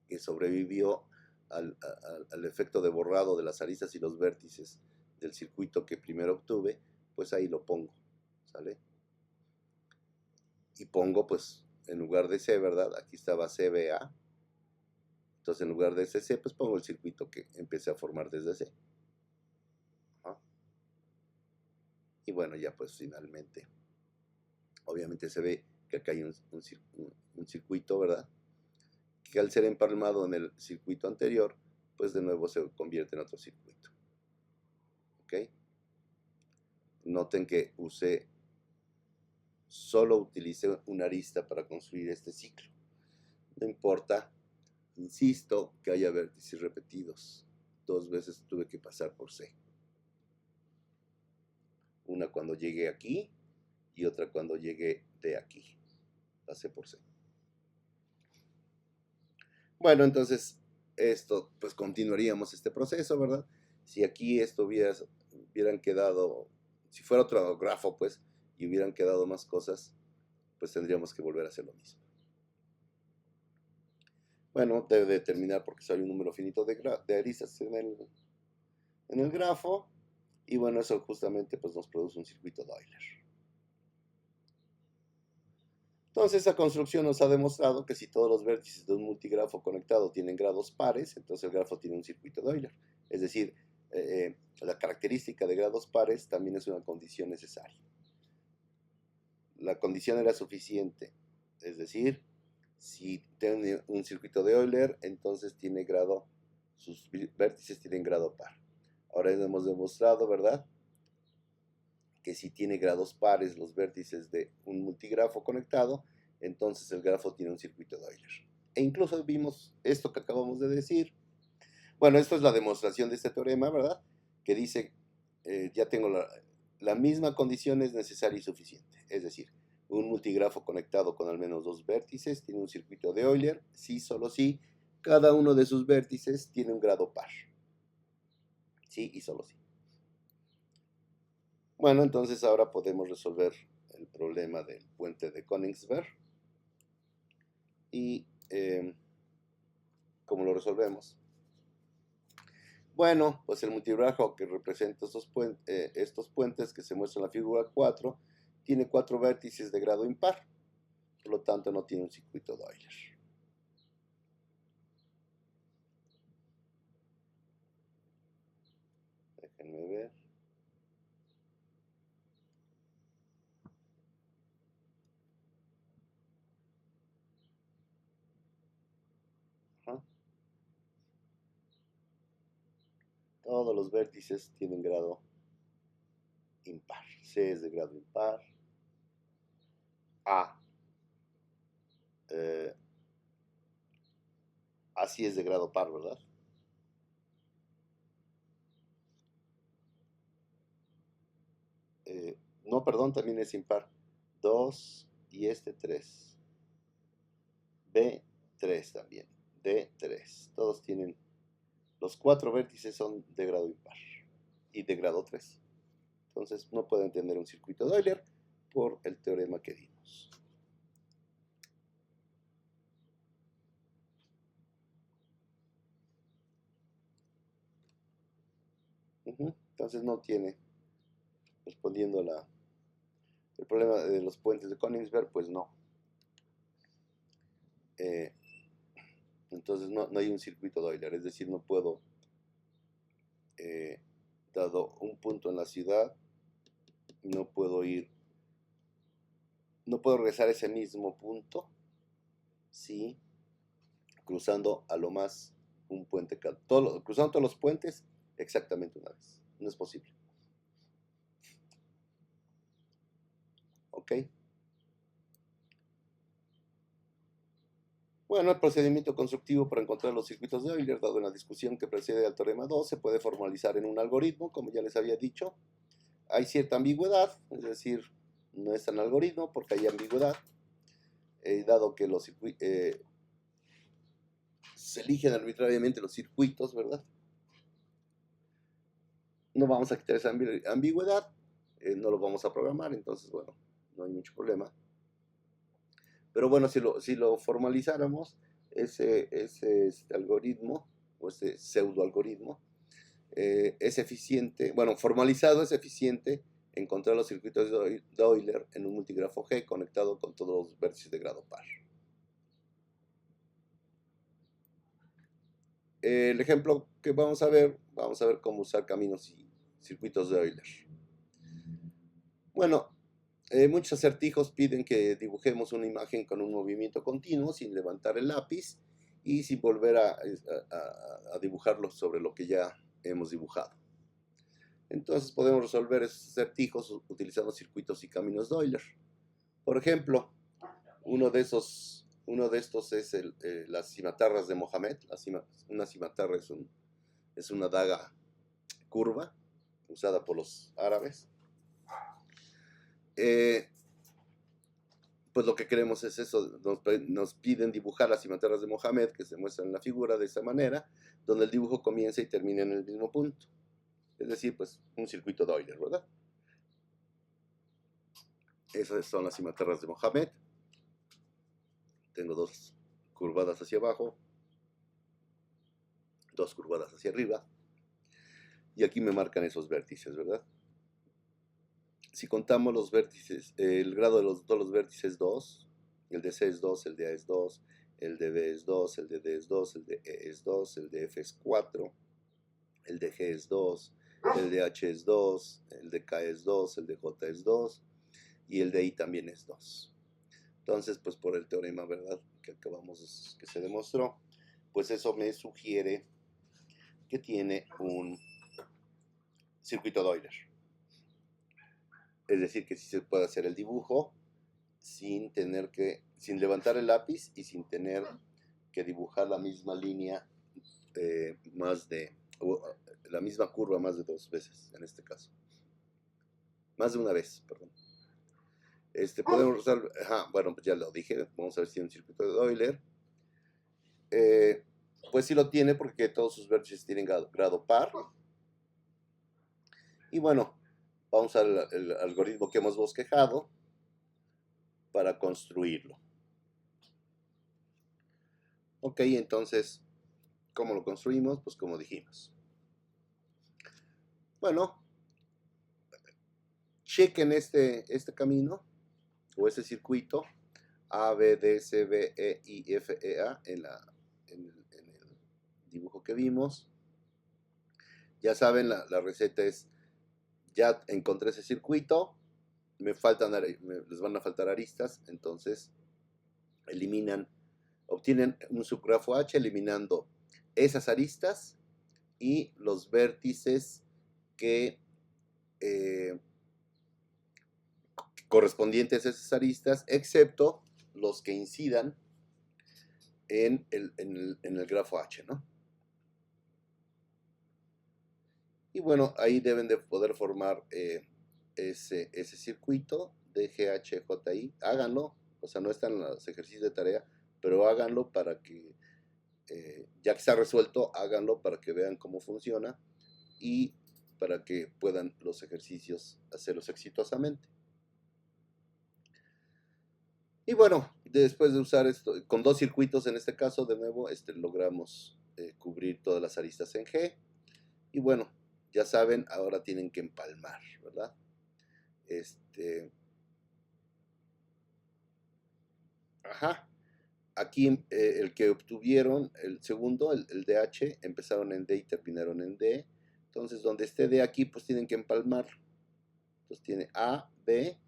que sobrevivió al efecto de borrado de las aristas y los vértices del circuito que primero obtuve, pues ahí lo pongo, ¿sale? Y pongo, pues, en lugar de C, ¿verdad? Aquí estaba CBA. Entonces, en lugar de ese C, pues pongo el circuito que empecé a formar desde C. ¿Ah? Y bueno, ya pues finalmente, obviamente se ve que acá hay un circuito, ¿verdad? Que al ser empalmado en el circuito anterior, pues de nuevo se convierte en otro circuito. ¿Ok? Noten que solo utilicé una arista para construir este ciclo. No importa, insisto, que haya vértices repetidos. 2 veces tuve que pasar por C. Una cuando llegué aquí y otra cuando llegué de aquí. Pasé por C. Bueno, entonces esto, pues continuaríamos este proceso, ¿verdad? Si aquí esto hubieran quedado, si fuera otro grafo, pues, y hubieran quedado más cosas, pues tendríamos que volver a hacer lo mismo. Bueno, debe de terminar porque hay un número finito de aristas en el grafo, y bueno, eso justamente pues nos produce un circuito de Euler. Entonces, esta construcción nos ha demostrado que si todos los vértices de un multigrafo conectado tienen grados pares, entonces el grafo tiene un circuito de Euler. Es decir, la característica de grados pares también es una condición necesaria. La condición era suficiente, es decir, si tiene un circuito de Euler, entonces sus vértices tienen grado par. Ahora hemos demostrado, ¿verdad?, que si tiene grados pares los vértices de un multigrafo conectado, entonces el grafo tiene un circuito de Euler. E incluso vimos esto que acabamos de decir. Bueno, esto es la demostración de este teorema, ¿verdad? Que dice, ya tengo la misma condición es necesaria y suficiente. Es decir, un multigrafo conectado con al menos 2 vértices tiene un circuito de Euler, si, solo si, cada uno de sus vértices tiene un grado par. Sí y solo si. Bueno, entonces ahora podemos resolver el problema del puente de Königsberg. Y ¿cómo lo resolvemos? Bueno, pues el multigrafo que representa estos puentes que se muestran en la figura 4 tiene 4 vértices de grado impar, por lo tanto no tiene un circuito de Euler. Déjenme ver. Ajá. Todos los vértices tienen grado impar. C es de grado impar. A. Así es de grado par, ¿verdad? No, perdón, también es impar. 2 y este 3. B, 3 también. D, 3. Todos tienen, los 4 vértices son de grado impar y de grado 3. Entonces no pueden tener un circuito de Euler por el teorema que dimos. Entonces no tiene, respondiendo a el problema de los puentes de Königsberg, pues no. Entonces no hay un circuito de Euler, es decir, no puedo, dado un punto en la ciudad, no puedo regresar a ese mismo punto, ¿sí?, cruzando a lo más un puente, cruzando todos los puentes exactamente una vez. No es posible. ¿Ok? Bueno, el procedimiento constructivo para encontrar los circuitos de Euler, dado en la discusión que precede al teorema 2, se puede formalizar en un algoritmo, como ya les había dicho. Hay cierta ambigüedad, es decir, no es tan algoritmo porque hay ambigüedad, dado que se eligen arbitrariamente los circuitos, ¿verdad? No vamos a quitar esa ambigüedad, no lo vamos a programar, entonces, bueno, no hay mucho problema. Pero bueno, si lo formalizáramos, ese algoritmo, o ese pseudo algoritmo, es eficiente, bueno, formalizado es eficiente encontrar los circuitos de Euler en un multigrafo G conectado con todos los vértices de grado par. El ejemplo que vamos a ver cómo usar caminos y circuitos de Euler. Bueno, muchos acertijos piden que dibujemos una imagen con un movimiento continuo sin levantar el lápiz y sin volver a dibujarlo sobre lo que ya hemos dibujado. Entonces podemos resolver esos acertijos utilizando circuitos y caminos de Euler. Por ejemplo, uno de estos es las cimatarras de Mohamed. Una cimatarra es una daga curva usada por los árabes. Pues lo que queremos es eso, nos piden dibujar las cimatarras de Mohamed, que se muestran en la figura de esta manera, donde el dibujo comienza y termina en el mismo punto. Es decir, pues un circuito de Euler, ¿verdad? Esas son las cimatarras de Mohamed. Tengo dos curvadas hacia abajo, dos curvadas hacia arriba, y aquí me marcan esos vértices, ¿verdad? Si contamos los vértices, el grado de todos los vértices 2, el de C es 2, el de A es 2, el de B es 2, el de D es 2, el de E es 2, el de F es 4, el de G es 2, el de H es 2, el de K es 2, el de J es 2 y el de I también es 2. Entonces, pues por el teorema, ¿verdad? Que se demostró, pues eso me sugiere que tiene un circuito de Euler. Es decir, que sí se puede hacer el dibujo sin levantar el lápiz y sin tener que dibujar la misma línea la misma curva más de 2 veces, en este caso. Más de una vez, perdón. Podemos usar, bueno, pues ya lo dije, vamos a ver si tiene un circuito de Euler. Pues sí lo tiene porque todos sus vértices tienen grado par. Y bueno, vamos al algoritmo que hemos bosquejado para construirlo. Ok, entonces, ¿cómo lo construimos? Pues como dijimos. Bueno, chequen este camino o este circuito A, B, D, C, B, E, I, F, E, A en el dibujo que vimos. Ya saben, la receta es, ya encontré ese circuito, les van a faltar aristas, entonces obtienen un subgrafo H eliminando esas aristas y los vértices correspondientes a esas aristas, excepto los que incidan en el grafo H, ¿no? Y bueno, ahí deben de poder formar ese circuito de GHJI. Háganlo, o sea, no están en los ejercicios de tarea, pero háganlo para que, ya que está resuelto, háganlo para que vean cómo funciona y para que puedan los ejercicios hacerlos exitosamente. Y bueno, después de usar esto, con dos circuitos en este caso, de nuevo, logramos cubrir todas las aristas en G. Y bueno, ya saben, ahora tienen que empalmar, ¿verdad? Aquí el que obtuvieron, el segundo, el DH, empezaron en D y terminaron en D. Entonces, donde esté D aquí, pues tienen que empalmar. Entonces tiene A, B,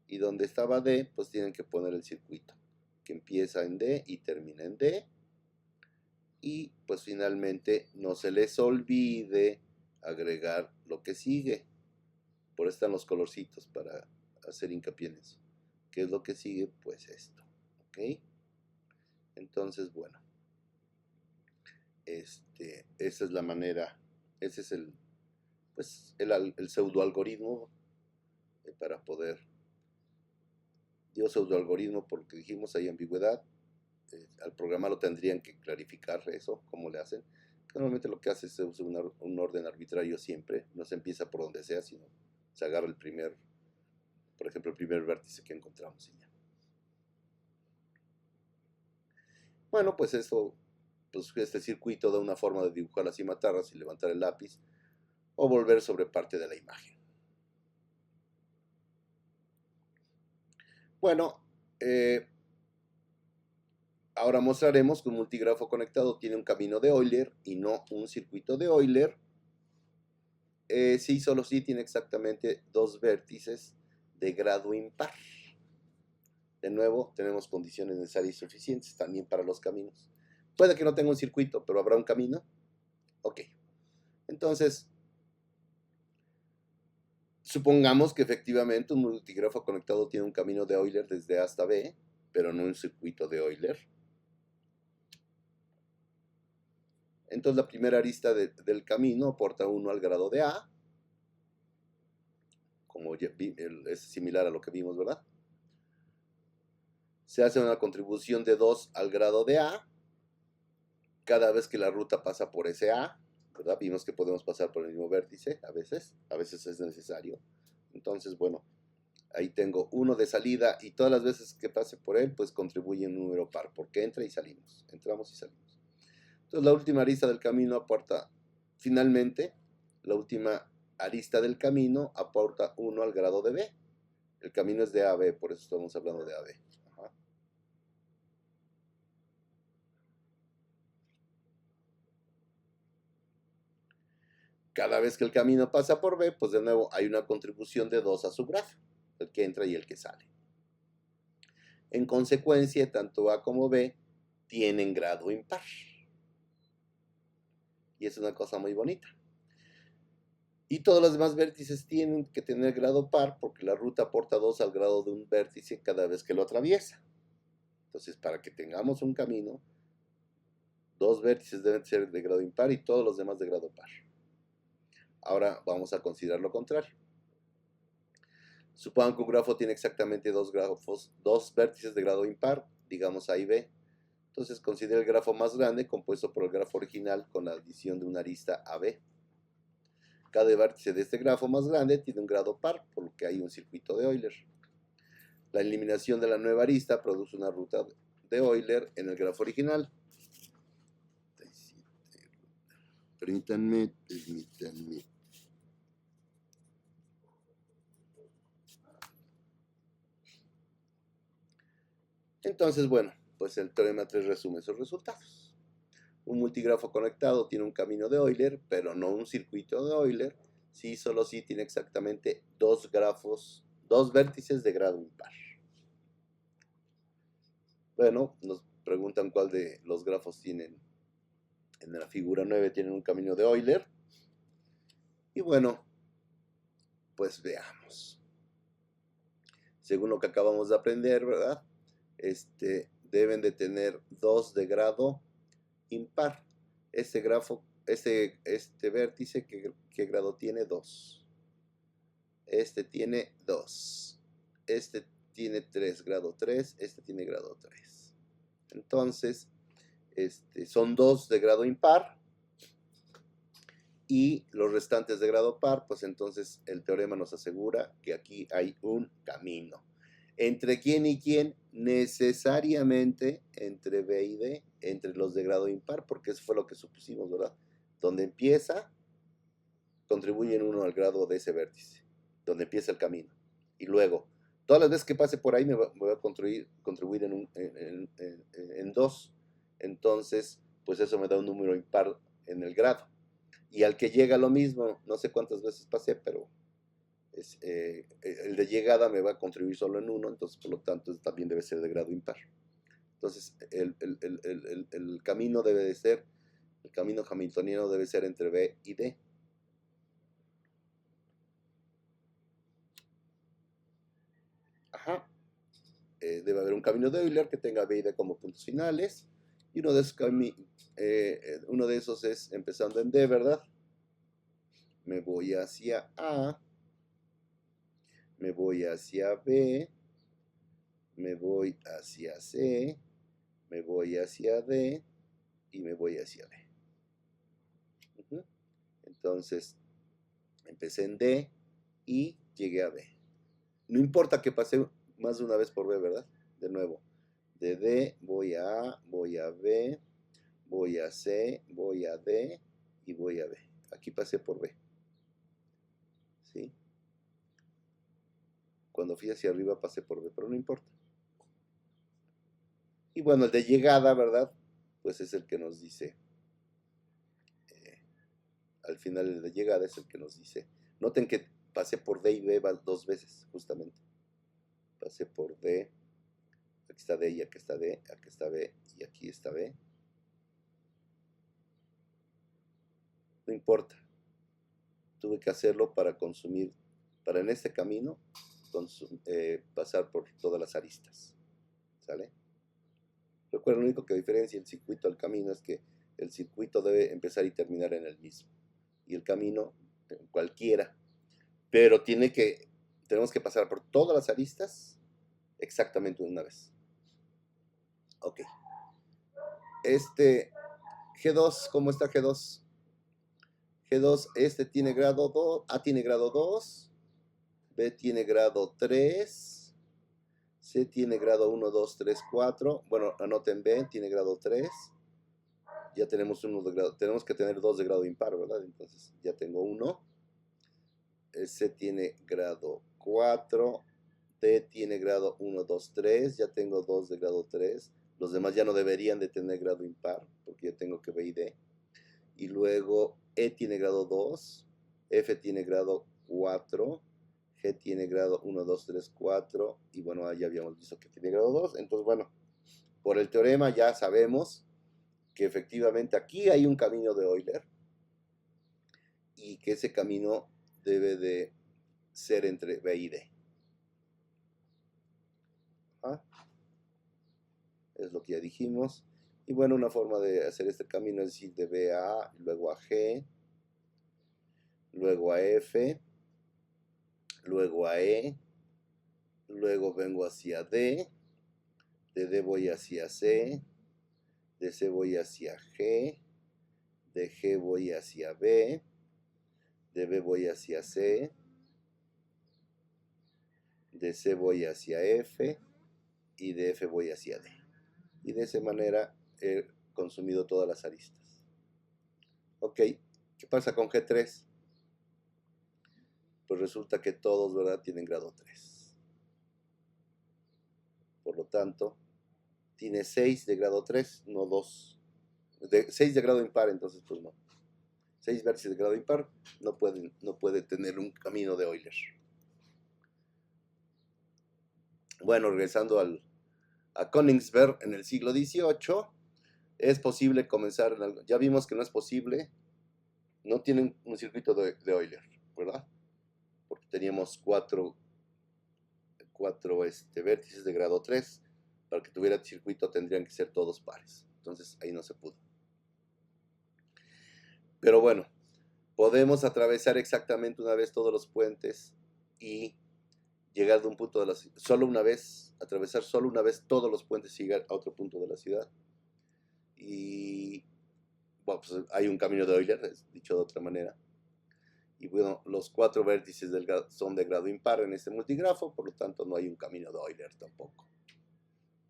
y donde estaba D, pues tienen que poner el circuito, que empieza en D y termina en D. Y pues finalmente no se les olvide agregar lo que sigue. Por eso están los colorcitos para hacer hincapié en eso. ¿Qué es lo que sigue? Pues esto. ¿Ok? Entonces, bueno. Esa es la manera. Ese es el pseudo algoritmo para poder. Digo pseudo algoritmo porque dijimos hay ambigüedad. al programa lo tendrían que clarificar eso, cómo le hacen. Normalmente lo que hace es se usa un orden arbitrario siempre, no se empieza por donde sea, sino se agarra el primer, por ejemplo, el primer vértice que encontramos y ya. Bueno, pues eso, pues este circuito da una forma de dibujar las cimatarras y levantar el lápiz o volver sobre parte de la imagen. Bueno, ahora mostraremos que un multigrafo conectado tiene un camino de Euler y no un circuito de Euler. Sí, solo sí tiene exactamente dos vértices de grado impar. De nuevo, tenemos condiciones necesarias y suficientes también para los caminos. Puede que no tenga un circuito, pero ¿habrá un camino? Ok. Entonces, supongamos que efectivamente un multigrafo conectado tiene un camino de Euler desde A hasta B, pero no un circuito de Euler. Entonces la primera arista del camino aporta 1 al grado de A, como es similar a lo que vimos, ¿verdad? Se hace una contribución de 2 al grado de A cada vez que la ruta pasa por ese A, ¿verdad? Vimos que podemos pasar por el mismo vértice a veces es necesario. Entonces, bueno, ahí tengo 1 de salida y todas las veces que pase por él, pues contribuye un número par, porque entra y salimos, entramos y salimos. Entonces la última arista del camino aporta, finalmente, la última arista del camino aporta 1 al grado de B. El camino es de A a B, por eso estamos hablando de AB. Ajá. Cada vez que el camino pasa por B, pues de nuevo hay una contribución de 2 a su grafo, el que entra y el que sale. En consecuencia, tanto A como B tienen grado impar. Y es una cosa muy bonita. Y todos los demás vértices tienen que tener grado par porque la ruta aporta 2 al grado de un vértice cada vez que lo atraviesa. Entonces, para que tengamos un camino, 2 vértices deben ser de grado impar y todos los demás de grado par. Ahora vamos a considerar lo contrario. Supongan que un grafo tiene exactamente dos vértices de grado impar, digamos A y B. Entonces considera el grafo más grande compuesto por el grafo original con la adición de una arista AB. Cada vértice de este grafo más grande tiene un grado par, por lo que hay un circuito de Euler. La eliminación de la nueva arista produce una ruta de Euler en el grafo original. Permítanme. Entonces, bueno, pues el teorema 3 resume esos resultados. Un multigrafo conectado tiene un camino de Euler, pero no un circuito de Euler. Sí, solo sí tiene exactamente dos vértices de grado impar. Bueno, nos preguntan cuál de los grafos tienen, en la figura 9 tienen un camino de Euler. Y bueno, pues veamos. Según lo que acabamos de aprender, ¿verdad? Deben de tener 2 de grado impar. Este vértice, ¿qué grado tiene? 2. Este tiene 2. Este tiene 3, grado 3. Este tiene grado 3. Entonces, son 2 de grado impar. Y los restantes de grado par, pues entonces el teorema nos asegura que aquí hay un camino. ¿Entre quién y quién? Necesariamente entre B y D, entre los de grado impar, porque eso fue lo que supusimos, ¿verdad? Donde empieza, contribuyen 1 al grado de ese vértice, donde empieza el camino. Y luego, todas las veces que pase por ahí me voy a contribuir en 2. Entonces, pues eso me da un número impar en el grado. Y al que llega lo mismo, no sé cuántas veces pasé, pero el de llegada me va a contribuir solo en 1, entonces por lo tanto también debe ser de grado impar. Entonces el camino debe de ser, el camino hamiltoniano debe ser entre B y D. Ajá. Debe haber un camino de Euler que tenga B y D como puntos finales. Y uno de esos es empezando en D, ¿verdad? Me voy hacia A, me voy hacia B, me voy hacia C me voy hacia D y me voy hacia B. Entonces, empecé en D y llegué a B. No importa que pasé más de una vez por B, ¿verdad? De nuevo, de D voy a A, voy a B, voy a C, voy a D y voy a B. Aquí pasé por B. ¿Sí? Cuando fui hacia arriba pasé por B, pero no importa. Y bueno, el de llegada, ¿verdad? Pues es el que nos dice, al final el de llegada es el que nos dice. Noten que pasé por D y B dos veces, justamente. Pasé por D, aquí está D y aquí está D, aquí está B y aquí está B. No importa. Tuve que hacerlo para consumir, para en este camino pasar por todas las aristas. ¿Sale? Recuerda, lo único que diferencia el circuito al camino es que el circuito debe empezar y terminar en el mismo. Y el camino, cualquiera. Pero tenemos que pasar por todas las aristas exactamente una vez. Ok. G2, ¿cómo está G2? G2, tiene grado 2, A tiene grado 2, B tiene grado 3, C tiene grado 1, 2, 3, 4. Bueno, anoten B, tiene grado 3. Ya tenemos uno de grado, tenemos que tener dos de grado impar, ¿verdad? Entonces ya tengo uno. C tiene grado 4. D tiene grado 1, 2, 3. Ya tengo dos de grado 3. Los demás ya no deberían de tener grado impar, porque ya tengo que B y D. Y luego E tiene grado 2. F tiene grado 4. G tiene grado 1, 2, 3, 4. Y bueno, ya habíamos visto que tiene grado 2. Entonces, bueno, por el teorema ya sabemos que efectivamente aquí hay un camino de Euler y que ese camino debe de ser entre B y D. ¿Ah? Es lo que ya dijimos. Y bueno, una forma de hacer este camino es ir de B a A, luego a G, luego a F, luego a E, luego vengo hacia D, de D voy hacia C, de C voy hacia G, de G voy hacia B, de B voy hacia C, de C voy hacia F y de F voy hacia D. Y de esa manera he consumido todas las aristas. Ok, ¿qué pasa con G3? Pues resulta que todos, ¿verdad?, tienen grado 3. Por lo tanto, tiene 6 de grado 3, no 2. 6 de grado impar, entonces pues no. 6 vértices de grado impar no puede tener un camino de Euler. Bueno, regresando a Königsberg en el siglo XVIII, es posible comenzar en algo. Ya vimos que no es posible, no tienen un circuito de Euler, ¿verdad? Porque teníamos cuatro vértices de grado 3. Para que tuviera circuito tendrían que ser todos pares. Entonces ahí no se pudo. Pero bueno, podemos atravesar exactamente una vez todos los puentes y llegar de un punto de la ciudad, solo una vez, atravesar solo una vez todos los puentes y llegar a otro punto de la ciudad. Y bueno, pues hay un camino de Euler, dicho de otra manera. Y bueno, los 4 vértices son de grado impar en este multigrafo, por lo tanto no hay un camino de Euler tampoco.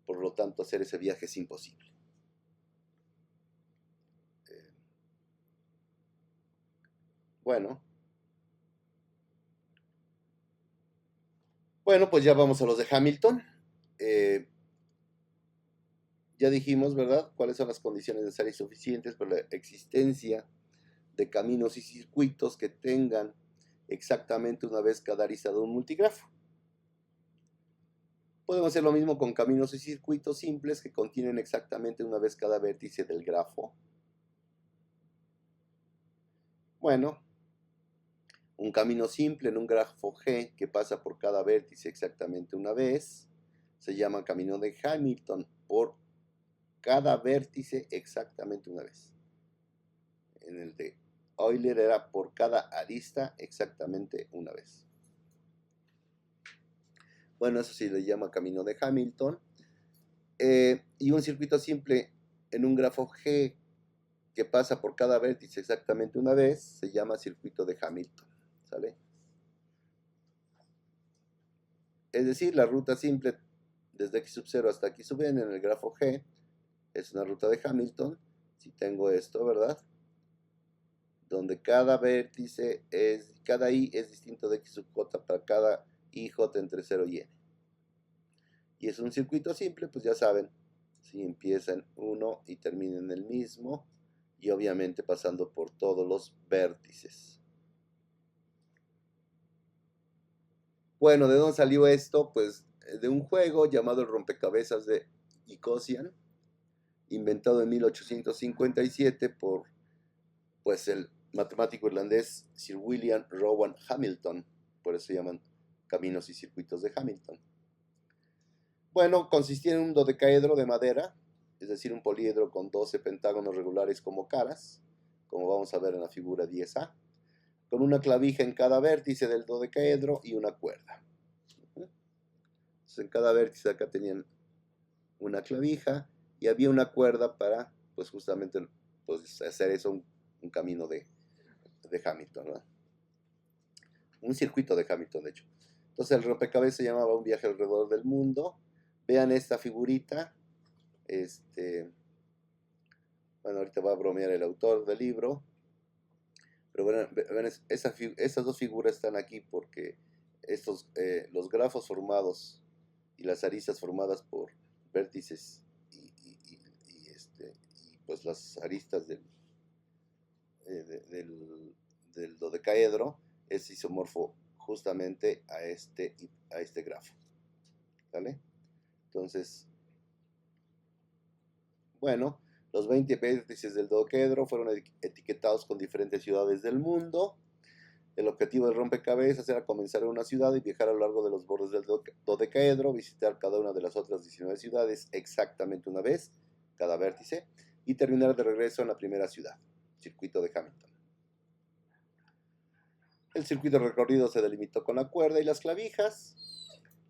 Por lo tanto, hacer ese viaje es imposible. Bueno, pues ya vamos a los de Hamilton. Ya dijimos, ¿verdad?, cuáles son las condiciones necesarias y suficientes para la existencia de caminos y circuitos que tengan exactamente una vez cada arista de un multigrafo. Podemos hacer lo mismo con caminos y circuitos simples que contienen exactamente una vez cada vértice del grafo. Bueno, un camino simple en un grafo G que pasa por cada vértice exactamente una vez se llama camino de Hamilton por cada vértice exactamente una vez. En el de Euler era por cada arista exactamente una vez. Bueno, eso sí le llama camino de Hamilton. Y un circuito simple en un grafo G que pasa por cada vértice exactamente una vez se llama circuito de Hamilton, ¿sale? Es decir, la ruta simple desde x sub 0 hasta x sub n en el grafo G es una ruta de Hamilton. Si tengo esto, ¿verdad? Donde cada vértice cada i es distinto de x sub j para cada ij entre 0 y n. Y es un circuito simple, pues ya saben, si empieza en 1 y termina en el mismo, y obviamente pasando por todos los vértices. Bueno, ¿de dónde salió esto? Pues de un juego llamado el rompecabezas de Icosian, inventado en 1857 por pues el matemático irlandés Sir William Rowan Hamilton, por eso se llaman caminos y circuitos de Hamilton. Bueno, consistía en un dodecaedro de madera, es decir, un poliedro con 12 pentágonos regulares como caras, como vamos a ver en la figura 10A, con una clavija en cada vértice del dodecaedro y una cuerda. Entonces, en cada vértice acá tenían una clavija y había una cuerda para, pues justamente, pues, hacer eso un camino de Hamilton, ¿no? Un circuito de Hamilton, de hecho. Entonces el rompecabezas se llamaba Un viaje alrededor del mundo. Vean esta figurita. Bueno, ahorita va a bromear el autor del libro. Pero bueno, esas dos figuras están aquí porque los grafos formados y las aristas formadas por vértices y pues las aristas del dodecaedro es isomorfo justamente a este grafo. ¿Vale? Entonces, bueno, los 20 vértices del dodecaedro fueron etiquetados con diferentes ciudades del mundo. El objetivo del rompecabezas era comenzar en una ciudad y viajar a lo largo de los bordes del dodecaedro, visitar cada una de las otras 19 ciudades exactamente una vez, cada vértice, y terminar de regreso en la primera ciudad, circuito de Hamilton. El circuito recorrido se delimitó con la cuerda y las clavijas,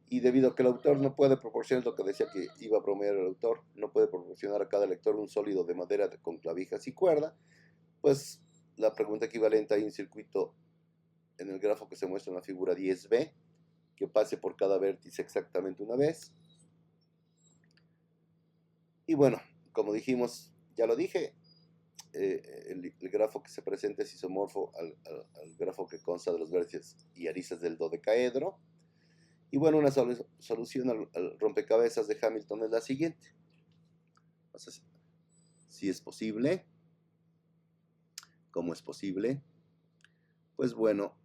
y debido a que el autor no puede proporcionar, lo que decía que iba a bromear el autor, no puede proporcionar a cada lector un sólido de madera con clavijas y cuerda, pues la pregunta equivalente hay un circuito en el grafo que se muestra en la figura 10b, que pase por cada vértice exactamente una vez. Y bueno, como dijimos, ya lo dije, el grafo que se presenta es isomorfo al grafo que consta de los vértices y aristas del dodecaedro. Y bueno, una solución al rompecabezas de Hamilton es la siguiente. O sea, si es posible, ¿cómo es posible? Pues bueno,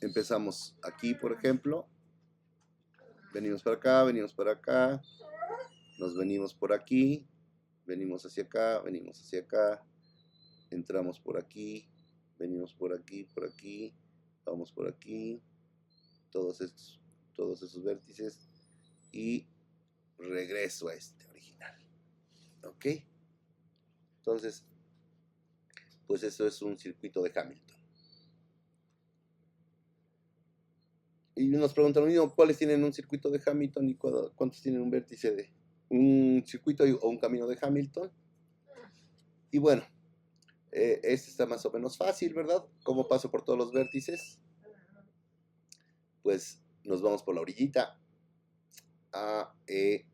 empezamos aquí, por ejemplo. Venimos para acá, nos venimos por aquí, venimos hacia acá, entramos por aquí, venimos por aquí, vamos por aquí, todos esos vértices y regreso a este original. ¿Ok? Entonces, pues eso es un circuito de Hamilton. Y nos preguntan lo mismo, ¿cuáles tienen un circuito de Hamilton y cuántos tienen un vértice de un circuito o un camino de Hamilton? Y bueno, este está más o menos fácil, ¿verdad? ¿Cómo paso por todos los vértices? Pues nos vamos por la orillita A, E,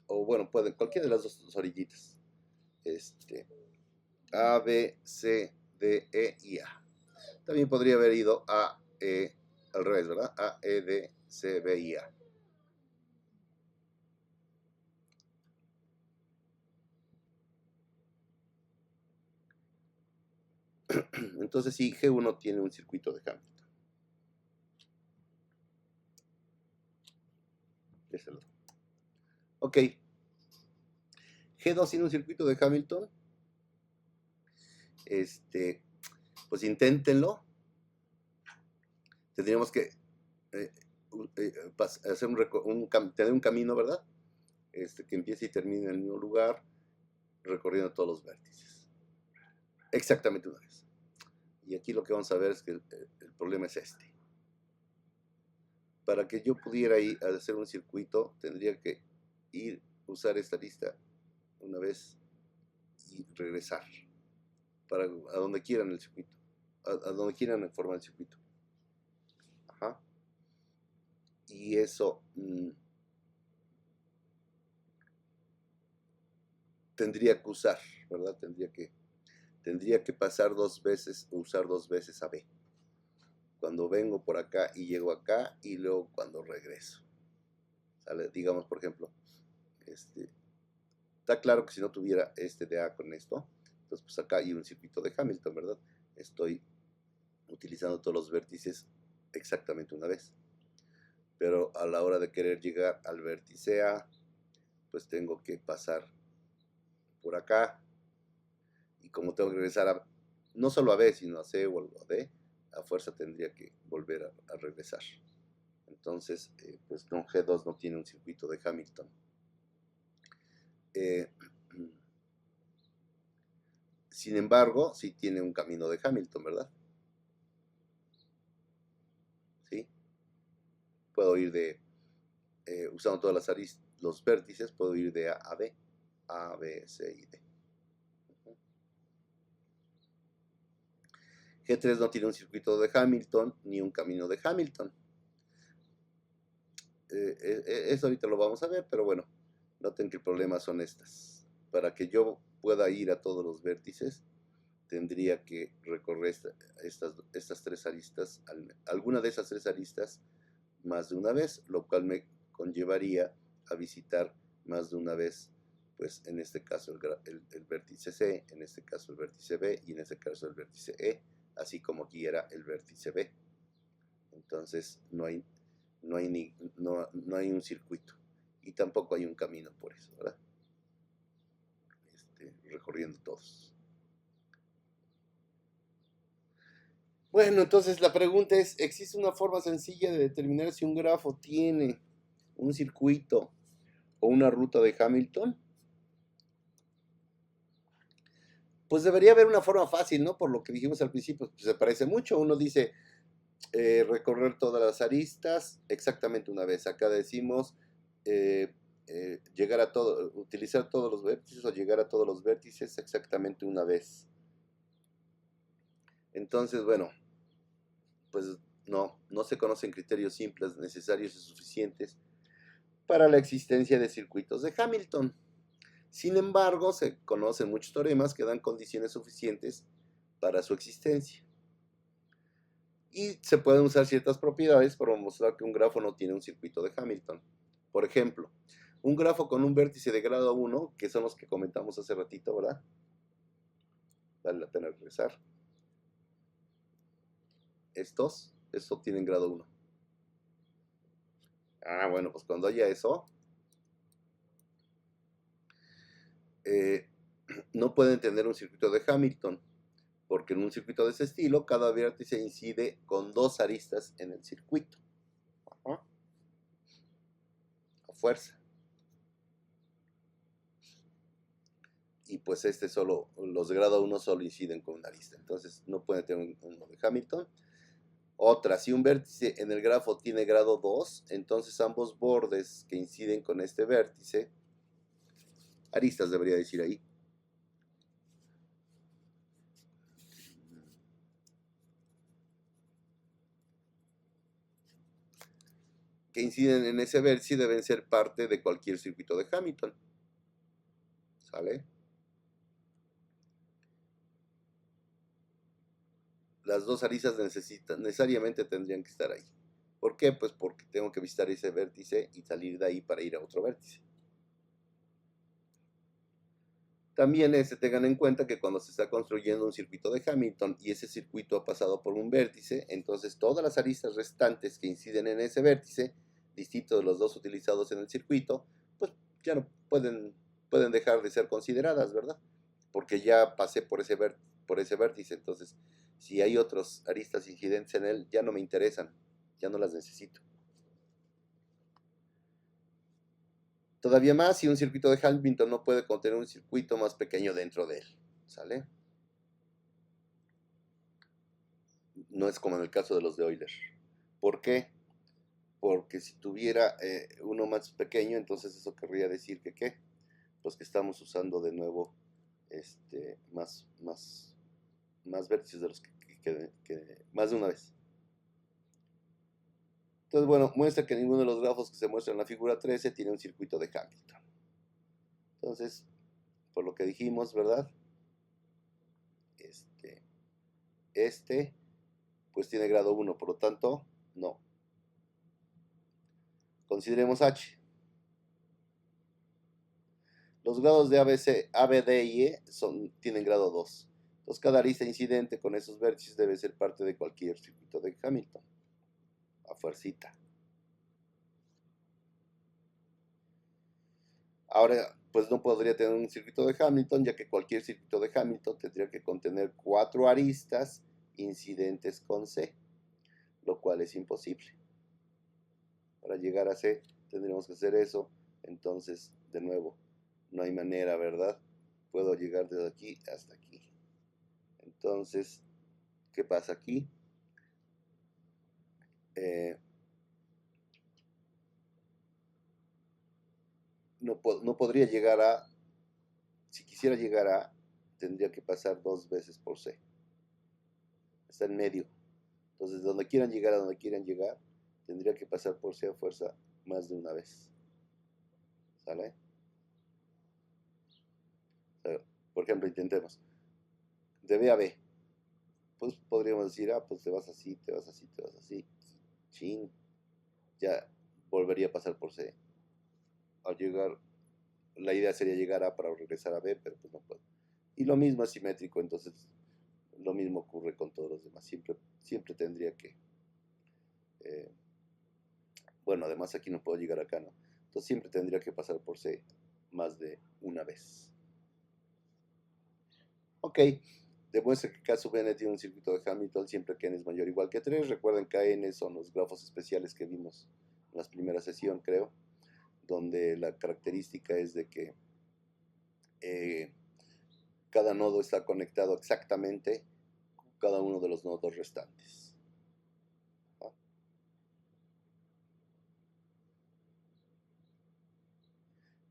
o bueno, pueden cualquiera de las dos orillitas. A, B, C, D, E y A. También podría haber ido A, E, al revés, ¿verdad? A, E, D, C, B y A. Entonces sí, G1 tiene un circuito de Hamilton. Ok. G2 tiene un circuito de Hamilton. Pues inténtenlo. Tendríamos que hacer tener un camino, ¿verdad? Que empiece y termine en el mismo lugar, recorriendo todos los vértices. Exactamente una vez. Y aquí lo que vamos a ver es que el problema es este. Para que yo pudiera ir a hacer un circuito, tendría que ir usar esta arista una vez y regresar para a donde quieran el circuito, a donde quieran formar el circuito. Ajá. Y eso tendría que usar, ¿verdad? Tendría que pasar dos veces, usar dos veces a B. Cuando vengo por acá y llego acá y luego cuando regreso. ¿Sale? Digamos, por ejemplo, está claro que si no tuviera este de A con esto, entonces pues acá hay un circuito de Hamilton, ¿verdad? Estoy utilizando todos los vértices exactamente una vez. Pero a la hora de querer llegar al vértice A, pues tengo que pasar por acá. Y como tengo que regresar a, no solo a B, sino a C o a D, a fuerza tendría que volver a regresar. Entonces, pues no, G2 no tiene un circuito de Hamilton. Sin embargo, sí tiene un camino de Hamilton, ¿verdad? ¿Sí? Puedo ir de, usando todas las aristas, los vértices, puedo ir de A a B, A, B, C y D. G3 no tiene un circuito de Hamilton ni un camino de Hamilton. Eso ahorita lo vamos a ver, pero bueno, noten que el problema son estas. Para que yo pueda ir a todos los vértices, tendría que recorrer estas tres aristas, alguna de esas tres aristas más de una vez, lo cual me conllevaría a visitar más de una vez, pues en este caso el vértice C, en este caso el vértice B y en este caso el vértice E, así como aquí era el vértice B. Entonces no hay un circuito y tampoco hay un camino por eso, ¿verdad? Recorriendo todos. Bueno, entonces la pregunta es, ¿existe una forma sencilla de determinar si un grafo tiene un circuito o una ruta de Hamilton? Pues debería haber una forma fácil, ¿no? Por lo que dijimos al principio, pues se parece mucho. Uno dice recorrer todas las aristas exactamente una vez. Acá decimos llegar a todo, utilizar todos los vértices o llegar a todos los vértices exactamente una vez. Entonces, bueno, pues no se conocen criterios simples, necesarios y suficientes para la existencia de circuitos de Hamilton. Sin embargo, se conocen muchos teoremas que dan condiciones suficientes para su existencia. Y se pueden usar ciertas propiedades para mostrar que un grafo no tiene un circuito de Hamilton. Por ejemplo, un grafo con un vértice de grado 1, que son los que comentamos hace ratito, ¿verdad? Vale la pena regresar. Estos tienen grado 1. Ah, bueno, pues cuando haya eso, no pueden tener un circuito de Hamilton, porque en un circuito de ese estilo, cada vértice incide con dos aristas en el circuito. Ajá. A fuerza. Y pues los de grado 1 solo inciden con una arista. Entonces no pueden tener uno de Hamilton. Otra, si un vértice en el grafo tiene grado 2, entonces ambos bordes que inciden con este vértice, aristas debería decir ahí, que inciden en ese vértice deben ser parte de cualquier circuito de Hamilton. ¿Sale? Las dos aristas necesariamente tendrían que estar ahí. ¿Por qué? Pues porque tengo que visitar ese vértice y salir de ahí para ir a otro vértice. También tengan en cuenta que cuando se está construyendo un circuito de Hamilton y ese circuito ha pasado por un vértice, entonces todas las aristas restantes que inciden en ese vértice, distinto de los dos utilizados en el circuito, pues ya no pueden dejar de ser consideradas, ¿verdad? Porque ya pasé por ese vértice, entonces si hay otros aristas incidentes en él, ya no me interesan, ya no las necesito. Todavía más si un circuito de Hamilton no puede contener un circuito más pequeño dentro de él, ¿sale? No es como en el caso de los de Euler. ¿Por qué? porque si tuviera uno más pequeño, entonces eso querría decir que ¿qué? Pues que estamos usando de nuevo más vértices de los que más de una vez. Entonces, bueno, muestra que ninguno de los grafos que se muestra en la figura 13 tiene un circuito de Hamilton. Entonces, por lo que dijimos, ¿verdad? Pues tiene grado 1, por lo tanto, no. Consideremos H. Los grados de ABC, A, B, D y E tienen grado 2. Entonces, cada arista incidente con esos vértices debe ser parte de cualquier circuito de Hamilton. A fuercita. Ahora, pues no podría tener un circuito de Hamilton, ya que cualquier circuito de Hamilton tendría que contener 4 aristas incidentes con C, lo cual es imposible. Para llegar a C tendríamos que hacer eso. Entonces, de nuevo, no hay manera, ¿verdad? Puedo llegar desde aquí hasta aquí. Entonces, ¿qué pasa aquí? No podría llegar a, si quisiera llegar a, tendría que pasar 2 veces por C. Está en medio. Entonces, donde quieran llegar a donde quieran llegar, tendría que pasar por C a fuerza más de una vez. ¿Sale? Por ejemplo, intentemos. De B a B. Pues podríamos decir, pues te vas así, te vas así, te vas así. Chin. Ya volvería a pasar por C. Al llegar, la idea sería llegar a para regresar a B, pero pues no puedo. Y lo mismo es simétrico, entonces lo mismo ocurre con todos los demás. Siempre tendría que... bueno, además aquí no puedo llegar acá, ¿no? Entonces siempre tendría que pasar por C más de una vez. Ok, demuestra que K sub n tiene un circuito de Hamilton siempre que n es mayor o igual que 3. Recuerden que n son los grafos especiales que vimos en las primeras sesiones, creo, donde la característica es de que cada nodo está conectado exactamente con cada uno de los nodos restantes. ¿No?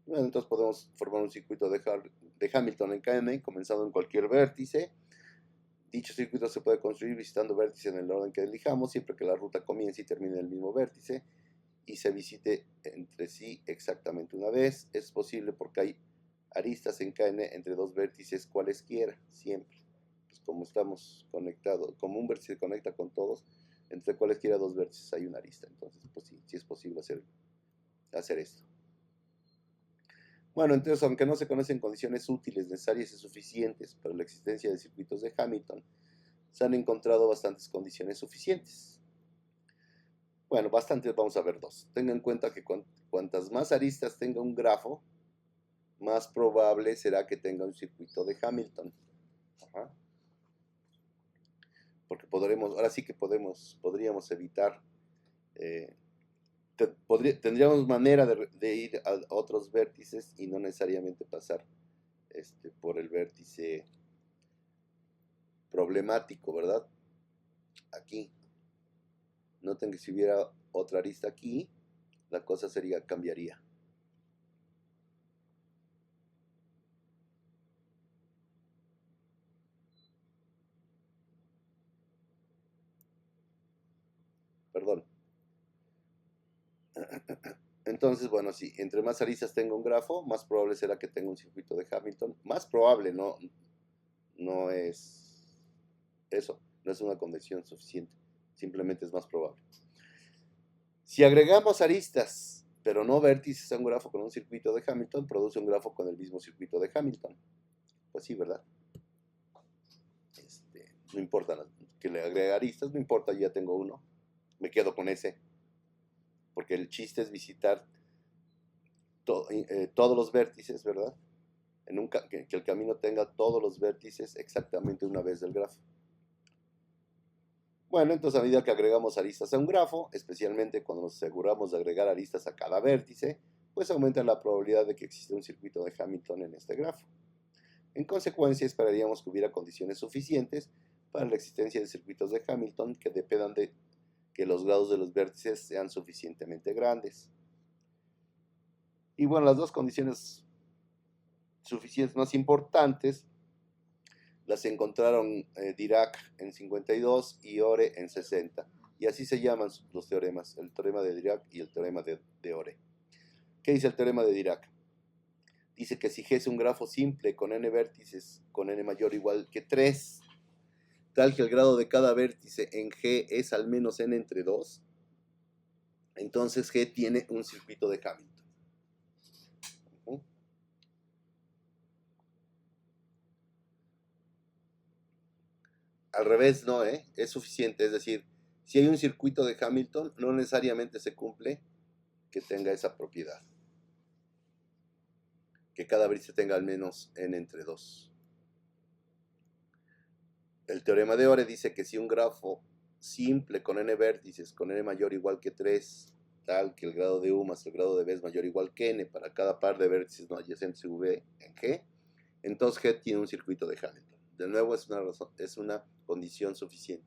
Bueno, entonces podemos formar un circuito de Hamilton en Km, comenzando en cualquier vértice. Dicho circuito se puede construir visitando vértices en el orden que elijamos, siempre que la ruta comience y termine en el mismo vértice y se visite entre sí exactamente una vez. Es posible porque hay aristas en KN entre dos vértices cualesquiera, siempre. Pues como estamos conectados, como un vértice se conecta con todos, entre cualesquiera dos vértices hay una arista. Entonces, pues sí es posible hacer esto. Bueno, entonces, aunque no se conocen condiciones útiles, necesarias y suficientes para la existencia de circuitos de Hamilton, se han encontrado bastantes condiciones suficientes. Bueno, bastantes, vamos a ver dos. Tengan en cuenta que cuantas más aristas tenga un grafo, más probable será que tenga un circuito de Hamilton. Ajá. Porque ahora sí que podríamos evitar, tendríamos manera de ir a otros vértices y no necesariamente pasar por el vértice problemático, ¿verdad? Aquí. Noten que si hubiera otra arista aquí, la cosa cambiaría. Perdón. Entonces, bueno, si entre más aristas tenga un grafo, más probable será que tenga un circuito de Hamilton. Más probable, no es eso, no es una condición suficiente, simplemente es más probable. Si agregamos aristas, pero no vértices a un grafo con un circuito de Hamilton, produce un grafo con el mismo circuito de Hamilton. Pues sí, ¿verdad? No importa que le agregue aristas, no importa, ya tengo uno, me quedo con ese, porque el chiste es visitar todos los vértices, ¿verdad? Que el camino tenga todos los vértices exactamente una vez del grafo. Bueno, entonces a medida que agregamos aristas a un grafo, especialmente cuando nos aseguramos de agregar aristas a cada vértice, pues aumenta la probabilidad de que exista un circuito de Hamilton en este grafo. En consecuencia, esperaríamos que hubiera condiciones suficientes para la existencia de circuitos de Hamilton que que los grados de los vértices sean suficientemente grandes. Y bueno, las dos condiciones suficientes más importantes las encontraron Dirac en 52 y Ore en 60. Y así se llaman los teoremas, el teorema de Dirac y el teorema de Ore. ¿Qué dice el teorema de Dirac? Dice que si G es un grafo simple con n vértices con n mayor o igual que 3, tal que el grado de cada vértice en G es al menos n entre 2, entonces G tiene un circuito de Hamilton. Al revés, no, es suficiente. Es decir, si hay un circuito de Hamilton, no necesariamente se cumple que tenga esa propiedad. Que cada vértice tenga al menos n entre 2. El teorema de Ore dice que si un grafo simple con n vértices, con n mayor o igual que 3, tal que el grado de U más el grado de B es mayor o igual que n para cada par de vértices no adyacentes V en G, entonces G tiene un circuito de Hamilton. De nuevo, es una condición suficiente.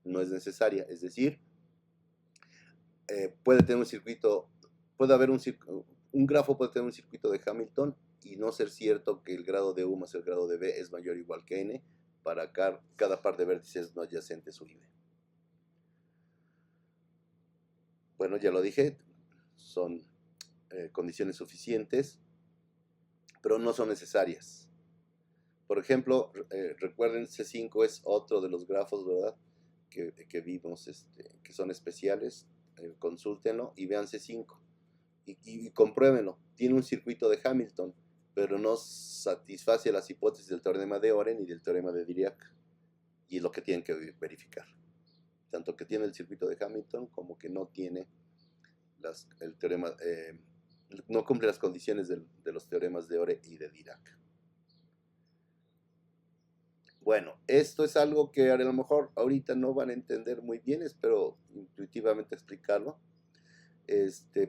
No es necesaria. Es decir, puede tener un circuito, puede haber un grafo puede tener un circuito de Hamilton y no ser cierto que el grado de U más el grado de B es mayor o igual que n para cada par de vértices no adyacentes U y B. Bueno, ya lo dije, son condiciones suficientes, pero no son necesarias. Por ejemplo, recuerden, C5 es otro de los grafos, ¿verdad? Que vimos, que son especiales. Consúltenlo y vean C5. Y compruébenlo. Tiene un circuito de Hamilton, pero no satisface las hipótesis del teorema de Ore ni del teorema de Dirac. Y es lo que tienen que verificar. Tanto que tiene el circuito de Hamilton como que no tiene el teorema, no cumple las condiciones de los teoremas de Ore y de Dirac. Bueno, esto es algo que a lo mejor ahorita no van a entender muy bien, espero intuitivamente explicarlo,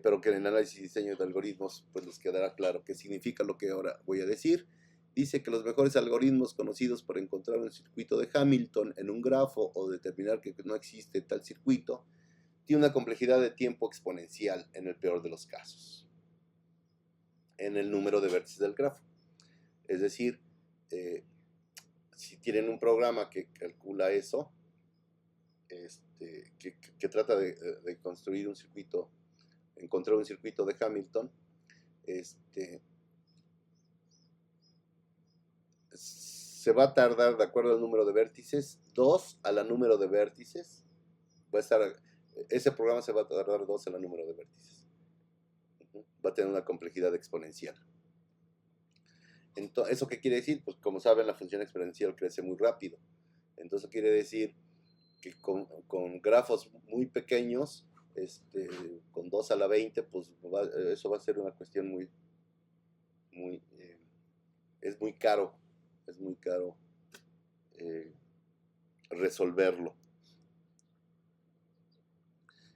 pero que en el análisis y diseño de algoritmos pues les quedará claro qué significa lo que ahora voy a decir. Dice que los mejores algoritmos conocidos para encontrar un circuito de Hamilton en un grafo o determinar que no existe tal circuito tiene una complejidad de tiempo exponencial en el peor de los casos, en el número de vértices del grafo. Es decir, si tienen un programa que calcula eso, que trata de construir un circuito, encontrar un circuito de Hamilton, se va a tardar, de acuerdo al número de vértices, 2 a la número de vértices. Ese programa se va a tardar 2 a la número de vértices. Va a tener una complejidad exponencial. Entonces, ¿eso qué quiere decir? Pues como saben, la función exponencial crece muy rápido. Entonces quiere decir que con grafos muy pequeños, con 2 a la 20, pues eso va a ser una cuestión es muy caro resolverlo.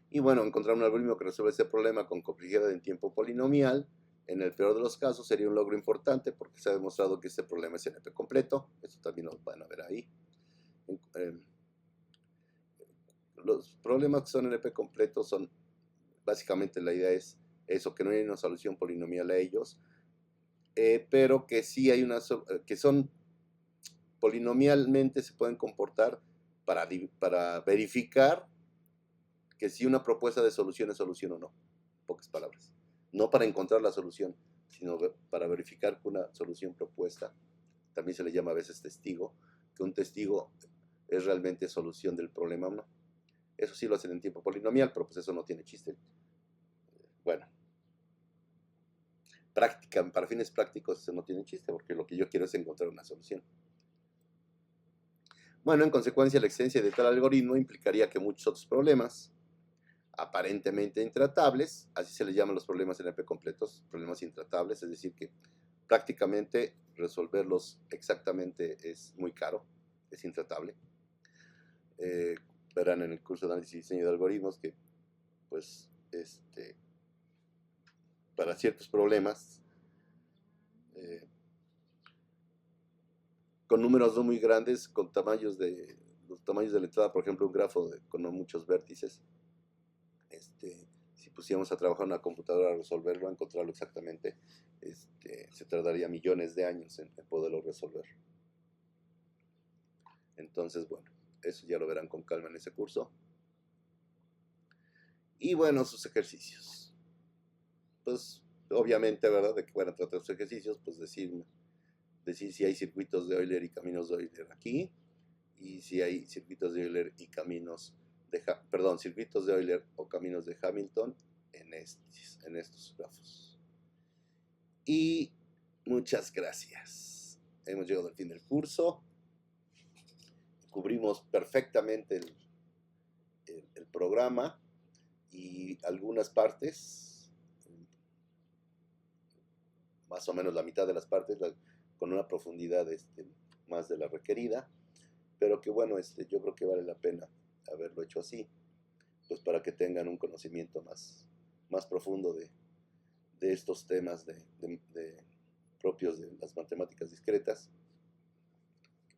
Y bueno, encontrar un algoritmo que resuelva ese problema con complejidad en tiempo polinomial, en el peor de los casos, sería un logro importante porque se ha demostrado que este problema es NP completo. Esto también lo van a ver ahí. Los problemas que son NP completos son, básicamente la idea es eso, que no hay una solución polinomial a ellos, pero que sí hay que son polinomialmente se pueden comportar para verificar que si una propuesta de solución es solución o no, en pocas palabras. No para encontrar la solución, sino para verificar que una solución propuesta, también se le llama a veces testigo, que un testigo es realmente solución del problema o no. Eso sí lo hacen en tiempo polinomial, pero pues eso no tiene chiste. Bueno, para fines prácticos eso no tiene chiste, porque lo que yo quiero es encontrar una solución. Bueno, en consecuencia, la existencia de tal algoritmo implicaría que muchos otros problemas, aparentemente intratables, así se les llaman los problemas NP completos, problemas intratables, es decir, que prácticamente resolverlos exactamente es muy caro, es intratable. Verán en el curso de análisis y diseño de algoritmos que, pues, para ciertos problemas, con números no muy grandes, con tamaños de tamaños de la entrada, por ejemplo, un grafo con no muchos vértices, si pusiéramos a trabajar una computadora a resolverlo, a encontrarlo exactamente, se tardaría millones de años en poderlo resolver. Entonces, bueno, eso ya lo verán con calma en ese curso. Y bueno, sus ejercicios. Pues, obviamente, ¿verdad? De que van a tratar sus ejercicios, pues decir si hay circuitos de Euler y caminos de Euler aquí, y si hay circuitos de Euler y caminos circuitos de Euler o caminos de Hamilton en estos grafos. Y muchas gracias. Hemos llegado al fin del curso. Cubrimos perfectamente el programa y algunas partes, más o menos la mitad de las partes, con una profundidad más de la requerida, pero que bueno, yo creo que vale la pena haberlo hecho así, pues para que tengan un conocimiento más profundo de estos temas propios de las matemáticas discretas.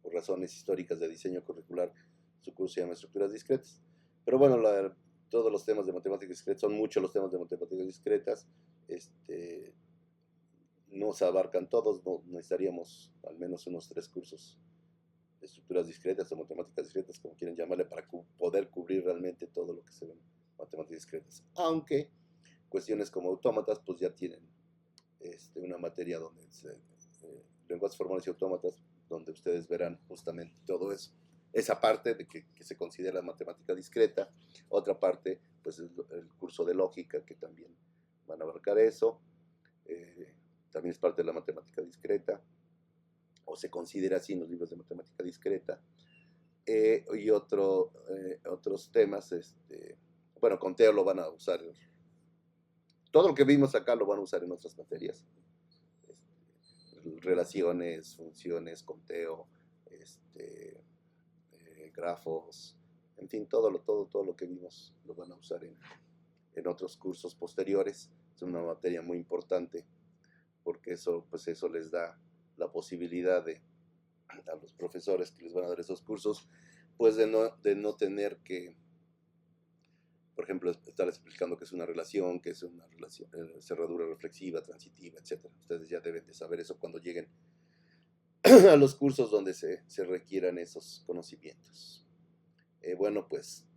Por razones históricas de diseño curricular, su curso se llama Estructuras Discretas. Pero bueno, todos los temas de matemáticas discretas, son muchos los temas de matemáticas discretas, no se abarcan todos, no, necesitaríamos al menos unos 3 cursos de estructuras discretas o matemáticas discretas, como quieren llamarle, para poder cubrir realmente todo lo que se ve en matemáticas discretas. Aunque cuestiones como autómatas, pues ya tienen una materia donde lenguajes formales y autómatas, donde ustedes verán justamente todo eso. Esa parte de que se considera matemática discreta, otra parte, pues es el curso de lógica, que también van a abarcar eso, también es parte de la matemática discreta, o se considera así en los libros de matemática discreta, y otros temas, bueno, con Teo lo van a usar, todo lo que vimos acá lo van a usar en otras materias, relaciones, funciones, conteo, grafos, en fin, todo lo que vimos lo van a usar en otros cursos posteriores. Es una materia muy importante porque eso les da la posibilidad a los profesores que les van a dar esos cursos, pues de no tener que, por ejemplo, estarles explicando qué es una relación, cerradura reflexiva, transitiva, etc. Ustedes ya deben de saber eso cuando lleguen a los cursos donde se requieran esos conocimientos. Bueno, pues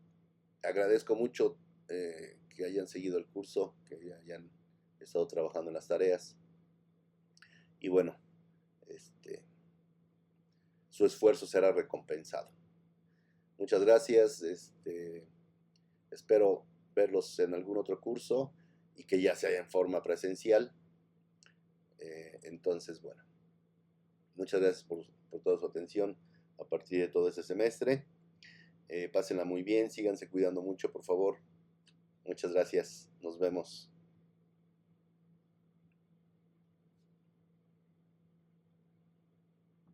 agradezco mucho que hayan seguido el curso, que hayan estado trabajando en las tareas. Y bueno, su esfuerzo será recompensado. Muchas gracias. Espero verlos en algún otro curso y que ya sea en forma presencial. Entonces, bueno, muchas gracias por toda su atención a partir de todo este semestre. Pásenla muy bien, síganse cuidando mucho, por favor. Muchas gracias, nos vemos.